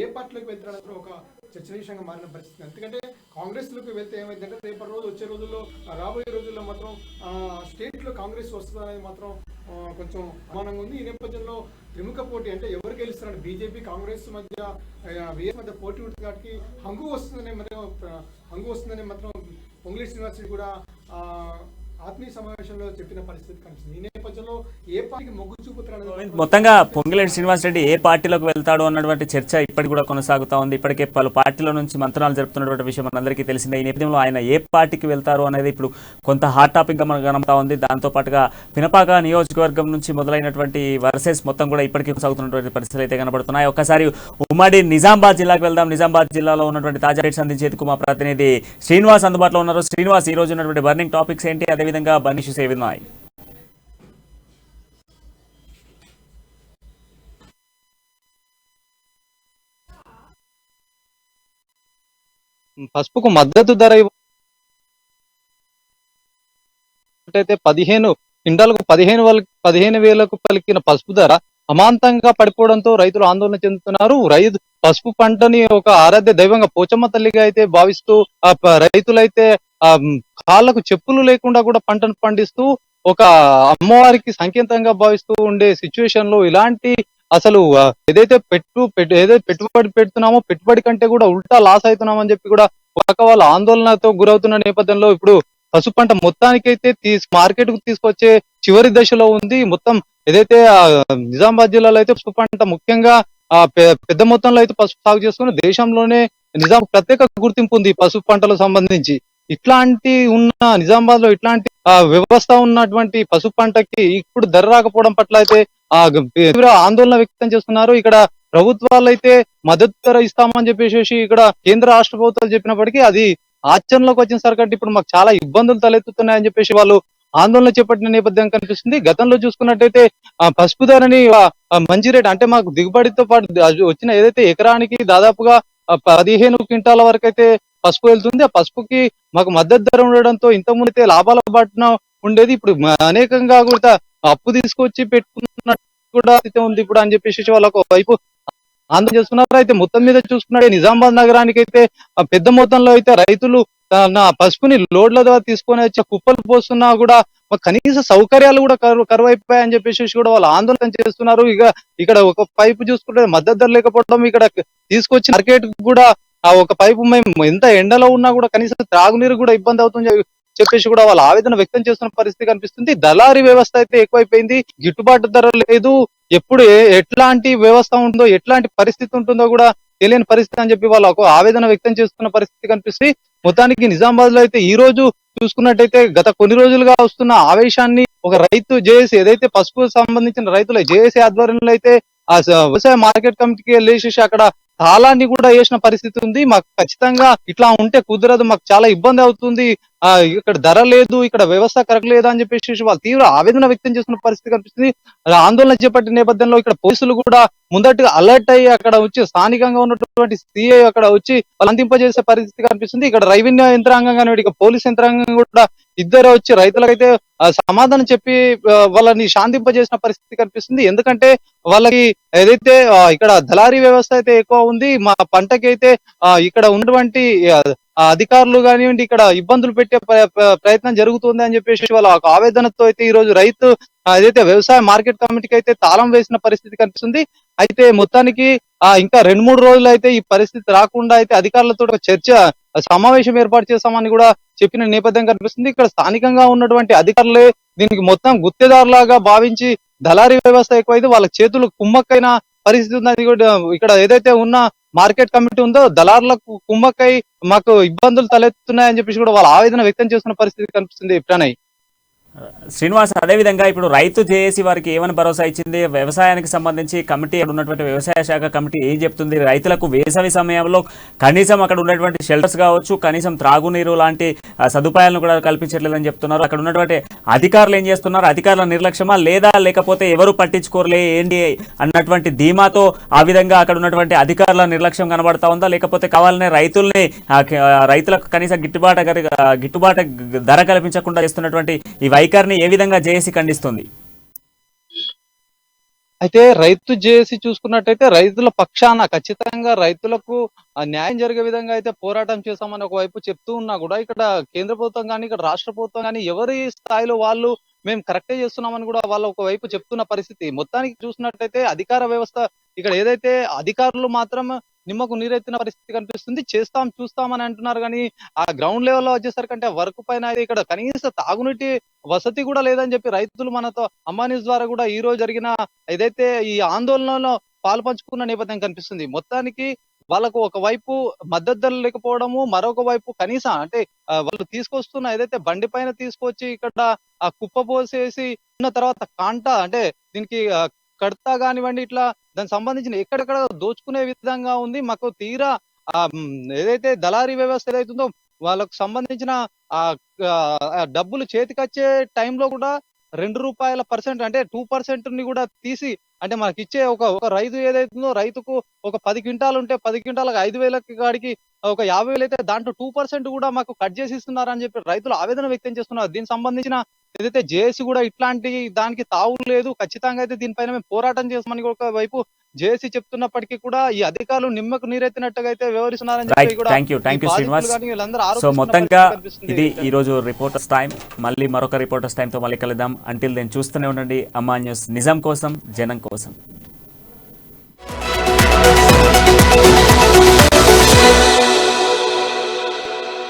ఏ పార్టీలోకి వెళ్తాడని ఒక చర్చనీయాంశంగా మారిన పరిస్థితి. ఎందుకంటే కాంగ్రెస్ లోకి వెళ్తే ఏమైందంటే రేపటి రోజు వచ్చే రోజుల్లో రాబోయే రోజుల్లో మాత్రం స్టేట్ లో కాంగ్రెస్ వస్తుంది అనేది మాత్రం కొంచెం అనుమానంగా ఉంది. ఈ నేపథ్యంలో ప్రముఖ పోటీ అంటే ఎవరు గెలుస్తున్నాడు, బీజేపీ కాంగ్రెస్ మధ్య వీఎస్ మధ్య పోటీ ఉంటుంది కాబట్టి హంగు వస్తుందని మాత్రం పొంగులేటి శ్రీనివాసరెడ్డి కూడా ఆత్మీయ సమావేశంలో చెప్పిన పరిస్థితి కనిపిస్తుంది. ఈ నేపథ్యంలో ఏ పార్టీకి మొగ్గు చూపుతారనేది మొత్తంగా పొంగులేటి శ్రీనివాస్ రెడ్డి ఏ పార్టీలోకి వెళ్తాడు అన్నటువంటి చర్చ ఇప్పటికి కూడా కొనసాగుతా ఉంది. ఇప్పటికే పలు పార్టీల నుంచి మంత్రాలు జరుపుతున్నటువంటి విషయం మనందరికీ తెలిసిందే. ఈ నేపథ్యంలో ఆయన ఏ పార్టీకి వెళ్తారు అనేది ఇప్పుడు కొంత హాట్ టాపిక్ గా మనకు కనబడతా ఉంది. దాంతో పాటుగా పినపాక నియోజకవర్గం నుంచి మొదలైనటువంటి వర్సెస్ మొత్తం కూడా ఇప్పటికీ కొనసాగుతున్నటువంటి పరిస్థితులు అయితే కనబడుతున్నాయి. ఒక్కసారి ఉమ్మడి నిజామాబాద్ జిల్లాకు వెళ్దాం. నిజామాబాద్ జిల్లాలో ఉన్నటువంటి తాజా రేట్స్ అందించేందుకు మా ప్రతినిధి శ్రీనివాస్ అందుబాటులో ఉన్నారు. శ్రీనివాస్, ఈ రోజు ఉన్నటువంటి బర్నింగ్ టాపిక్స్ ఏంటి, అదేవిధంగా బర్నింగ్ ఇష్యూస్ ఏవి ఉన్నాయి? పసుపుకు మద్దతు ధర 15 క్వింటాలకు 15,000కు పలికిన పసుపు ధర అమాంతంగా పడిపోవడంతో రైతులు ఆందోళన చెందుతున్నారు. పసుపు పంటని ఒక ఆరాధ్య దైవంగా పోచమ్మ తల్లిగా అయితే భావిస్తూ రైతులైతే కాళ్ళకు చెప్పులు లేకుండా కూడా పంటను పండిస్తూ ఒక అమ్మవారికి సంకేతంగా భావిస్తూ ఉండే సిచ్యువేషన్ లో ఇలాంటి అసలు ఏదైతే ఏదైతే పెట్టుబడి పెడుతున్నామో పెట్టుబడి కంటే కూడా ఉల్టా లాస్ అవుతున్నామని చెప్పి కూడా పక్క వాళ్ళు ఆందోళనతో గురవుతున్న నేపథ్యంలో ఇప్పుడు పసుపు పంట మొత్తానికైతే మార్కెట్ కు తీసుకొచ్చే చివరి దశలో ఉంది. మొత్తం ఏదైతే నిజామాబాద్ జిల్లాలో అయితే పసుపు పంట ముఖ్యంగా పెద్ద మొత్తంలో అయితే పసుపు సాగు చేసుకుని దేశంలోనే నిజాం ప్రత్యేక గుర్తింపు ఉంది పసుపు పంటలకు సంబంధించి. ఇట్లాంటి నిజామాబాద్ లో ఇట్లాంటి వ్యవస్థ ఉన్నటువంటి పసుపు పంటకి ఇప్పుడు ధర రాకపోవడం పట్ల అయితే తీవ్ర ఆందోళన వ్యక్తం చేస్తున్నారు. ఇక్కడ ప్రభుత్వాలు అయితే మద్దతు ధర ఇస్తామని చెప్పేసి ఇక్కడ కేంద్ర రాష్ట్ర ప్రభుత్వాలు చెప్పినప్పటికీ అది ఆచరణలోకి వచ్చిన సరికంటే ఇప్పుడు మాకు చాలా ఇబ్బందులు తలెత్తుతున్నాయని చెప్పేసి వాళ్ళు ఆందోళన చేపట్టిన నేపథ్యం కనిపిస్తుంది. గతంలో చూసుకున్నట్టయితే పసుపు ధరని మంచి రేట్ అంటే మాకు దిగుబడితో పాటు వచ్చిన ఏదైతే ఎకరానికి దాదాపుగా 15 క్వింటాల వరకు అయితే పసుపు వెళ్తుంది. ఆ పసుపుకి మాకు మద్దతు ధర ఉండడంతో ఇంతకుముందు అయితే లాభాల బాటున ఉండేది. ఇప్పుడు అనేకంగా కూడా అప్పు తీసుకొచ్చి పెట్టుకున్నట్టు కూడా ఉంది ఇప్పుడు అని చెప్పేసి వాళ్ళకు వైపు ఆందోళన చేస్తున్నారు. అయితే మొత్తం మీద చూసుకున్నట్టే నిజామాబాద్ నగరానికి అయితే పెద్ద మొత్తంలో అయితే రైతులు పసుపుని లోడ్ల ద్వారా తీసుకొని వచ్చి కుప్పలు పోస్తున్నా కూడా కనీస సౌకర్యాలు కూడా కరువైపోయాయని చెప్పేసి కూడా వాళ్ళు ఆందోళన చేస్తున్నారు. ఇక్కడ ఒక పైపు చూసుకుంటే మద్దతు ధర లేకపోవడం, ఇక్కడ తీసుకొచ్చి మార్కెట్ కూడా ఒక పైపు మేము ఎంత ఎండలో ఉన్నా కూడా కనీసం త్రాగునీరు కూడా ఇబ్బంది అవుతుంది చెప్పేసి కూడా వాళ్ళు ఆవేదన వ్యక్తం చేస్తున్న పరిస్థితి కనిపిస్తుంది. దళారీ వ్యవస్థ అయితే ఎక్కువైపోయింది, గిట్టుబాటు ధర లేదు, ఎప్పుడు ఎట్లాంటి వ్యవస్థ ఉంటుందో ఎట్లాంటి పరిస్థితి ఉంటుందో కూడా తెలియని పరిస్థితి అని చెప్పి వాళ్ళకు ఆవేదన వ్యక్తం చేస్తున్న పరిస్థితి కనిపిస్తుంది. మొత్తానికి నిజామాబాద్ లో అయితే ఈ రోజు చూసుకున్నట్టయితే గత కొన్ని రోజులుగా వస్తున్న ఆవేశాన్ని ఒక రైతు జేఏసీ ఏదైతే పసుపు సంబంధించిన రైతుల జేఏసీ ఆధ్వర్యంలో అయితే ఆ వ్యవసాయ మార్కెట్ కమిటీకి వెళ్ళేసి అక్కడ తాళాన్ని కూడా వేసిన పరిస్థితి ఉంది. మాకు ఖచ్చితంగా ఇట్లా ఉంటే కుదరదు, మాకు చాలా ఇబ్బంది అవుతుంది, ఇక్కడ ధర లేదు, ఇక్కడ వ్యవస్థ కరెక్ట్ లేదు అని చెప్పేసి వాళ్ళు తీవ్ర ఆవేదన వ్యక్తం చేస్తున్న పరిస్థితి కనిపిస్తుంది. ఆందోళన చేపట్టిన నేపథ్యంలో ఇక్కడ పోలీసులు కూడా ముందట్టుగా అలర్ట్ అయ్యి అక్కడ వచ్చి స్థానికంగా ఉన్నటువంటి సిఐ అక్కడ వచ్చి అందింపజేసే పరిస్థితి కనిపిస్తుంది. ఇక్కడ రెవెన్యూ యంత్రాంగం కానీ ఇక పోలీస్ యంత్రాంగం కూడా ఇద్దరు వచ్చి రైతులకైతే సమాధానం చెప్పి వాళ్ళని శాంతింపజేసిన పరిస్థితి కనిపిస్తుంది. ఎందుకంటే వాళ్ళకి ఏదైతే ఇక్కడ దళారీ వ్యవస్థ అయితే ఎక్కువ ఉంది, మా పంటకి అయితే ఇక్కడ ఉన్నటువంటి అధికారులు కానివ్వండి ఇక్కడ ఇబ్బందులు పెట్టే ప్రయత్నం జరుగుతుంది అని చెప్పేసి వాళ్ళ ఆవేదనతో అయితే ఈ రోజు రైతు ఏదైతే వ్యవసాయ మార్కెట్ కమిటీకి అయితే తాళం వేసిన పరిస్థితి కనిపిస్తుంది. అయితే మొత్తానికి ఇంకా 2-3 రోజులు అయితే ఈ పరిస్థితి రాకుండా అయితే అధికారులతో చర్చ సమావేశం ఏర్పాటు చేస్తామని కూడా చెప్పిన నేపథ్యం కనిపిస్తుంది. ఇక్కడ స్థానికంగా ఉన్నటువంటి అధికారులే దీనికి మొత్తం గుత్తేదారులాగా భావించి దళారీ వ్యవస్థ ఎక్కువైతే వాళ్ళ చేతులు కుమ్మక్కైన పరిస్థితి ఉందని కూడా ఇక్కడ ఏదైతే ఉన్న మార్కెట్ కమిటీ ఉందో దళారులకు కుమ్మక్కై మాకు ఇబ్బందులు తలెత్తున్నాయని చెప్పేసి కూడా వాళ్ళ ఆవేదన వ్యక్తం చేస్తున్న పరిస్థితి కనిపిస్తుంది. ప్రణయ్, శ్రీనివాస్, అదేవిధంగా ఇప్పుడు రైతు జేఏసీ వారికి ఏమని భరోసా ఇచ్చింది? వ్యవసాయానికి సంబంధించి కమిటీ అక్కడ ఉన్నటువంటి వ్యవసాయ శాఖ కమిటీ ఏం చెప్తుంది? రైతులకు వేసవి సమయంలో కనీసం అక్కడ ఉన్నటువంటి షెల్టర్స్ కావచ్చు, కనీసం త్రాగునీరు లాంటి సదుపాయాలను కూడా కల్పించట్లేదని చెప్తున్నారు. అక్కడ ఉన్నటువంటి అధికారులు ఏం చేస్తున్నారు? అధికారుల నిర్లక్ష్యమా లేదా లేకపోతే ఎవరు పట్టించుకోరలే ఏంటి అన్నటువంటి ధీమాతో ఆ విధంగా అక్కడ ఉన్నటువంటి అధికారుల నిర్లక్ష్యం కనబడతా ఉందా? లేకపోతే కావాలనే రైతులకు కనీసం గిట్టుబాటు ధర కల్పించకుండా చేస్తున్నటువంటి ఈ వైఖరిని ఏ విధంగా జేఏసీ ఖండిస్తుంది? అయితే రైతు జేఏసీ చూసుకున్నట్టయితే రైతుల పక్షాన ఖచ్చితంగా రైతులకు న్యాయం జరిగే విధంగా అయితే పోరాటం చేస్తామని ఒకవైపు చెప్తూ ఉన్నా కూడా ఇక్కడ కేంద్ర ప్రభుత్వం కానీ ఇక్కడ రాష్ట్ర ప్రభుత్వం కానీ ఎవరి స్థాయిలో వాళ్ళు మేము కరెక్టే చేస్తున్నామని కూడా వాళ్ళు ఒకవైపు చెప్తున్న పరిస్థితి. మొత్తానికి చూసినట్టయితే అధికార వ్యవస్థ ఇక్కడ ఏదైతే అధికారులు మాత్రం నిమ్మకు నీరెత్తిన పరిస్థితి కనిపిస్తుంది. చూస్తామని అంటున్నారు కానీ ఆ గ్రౌండ్ లెవెల్లో వచ్చేసరికంటే వర్క్ పైన అయితే ఇక్కడ కనీస తాగునీటి వసతి కూడా లేదని చెప్పి రైతులు మనతో అమ్మా న్యూస్ ద్వారా కూడా ఈ రోజు జరిగిన ఏదైతే ఈ ఆందోళనలో పాల్పంచుకున్న నేపథ్యం కనిపిస్తుంది. మొత్తానికి వాళ్ళకు ఒకవైపు మద్దతు ధరలు లేకపోవడము, మరొక వైపు కనీసం అంటే వాళ్ళు తీసుకొస్తున్న ఏదైతే బండి పైన తీసుకొచ్చి ఇక్కడ ఆ కుప్ప పోసేసి ఉన్న తర్వాత కాంట అంటే దీనికి కడతా కానివ్వండి ఇట్లా దానికి సంబంధించిన ఎక్కడెక్కడ దోచుకునే విధంగా ఉంది. మాకు తీరా ఏదైతే దళారీ వ్యవస్థ ఏదైతుందో వాళ్ళకు సంబంధించిన డబ్బులు చేతికొచ్చే టైంలో కూడా ₹2% అంటే 2% ని కూడా తీసి అంటే మనకి ఇచ్చే ఒక రైతు ఏదైతుందో రైతుకు ఒక 10 క్వింటాలు ఉంటే 10 క్వింటాలకు 5,000 కాడికి ఒక 50,000 అయితే దాంట్లో 2% కూడా మాకు కట్ చేసి ఇస్తున్నారు అని చెప్పి రైతులు ఆవేదన వ్యక్తం చేస్తున్నారు. దీనికి సంబంధించిన ఏదైతే జేఏసీ కూడా ఇట్లాంటి దానికి తావు లేదు, ఖచ్చితంగా అయితే దీనిపైన మేము పోరాటం చేస్తామని ఒక వైపు జేఏసీ చెప్తున్నప్పటికీ కూడా ఈ అధికారులు నిమ్మకు నీరెత్తినట్టుగా అయితే వ్యవహరిస్తున్నారని చెప్పి కూడా థ్యాంక్ యూ ఈ బాధితులు శ్రీనివాస్. కానీ వీళ్ళందరూ సో ఆరోపిస్తున్న మొత్తంగా పరిస్థితి కనిపిస్తుంది. ఇది ఈరోజు రిపోర్టర్స్ టైం. మళ్ళీ మరొక రిపోర్టర్స్ టైంతో మళ్ళీ కలుద్దాం. అంటిల్ దెన్ చూస్తూనే ఉండండి అమ్మా న్యూస్, నిజం కోసం జనం కోసం.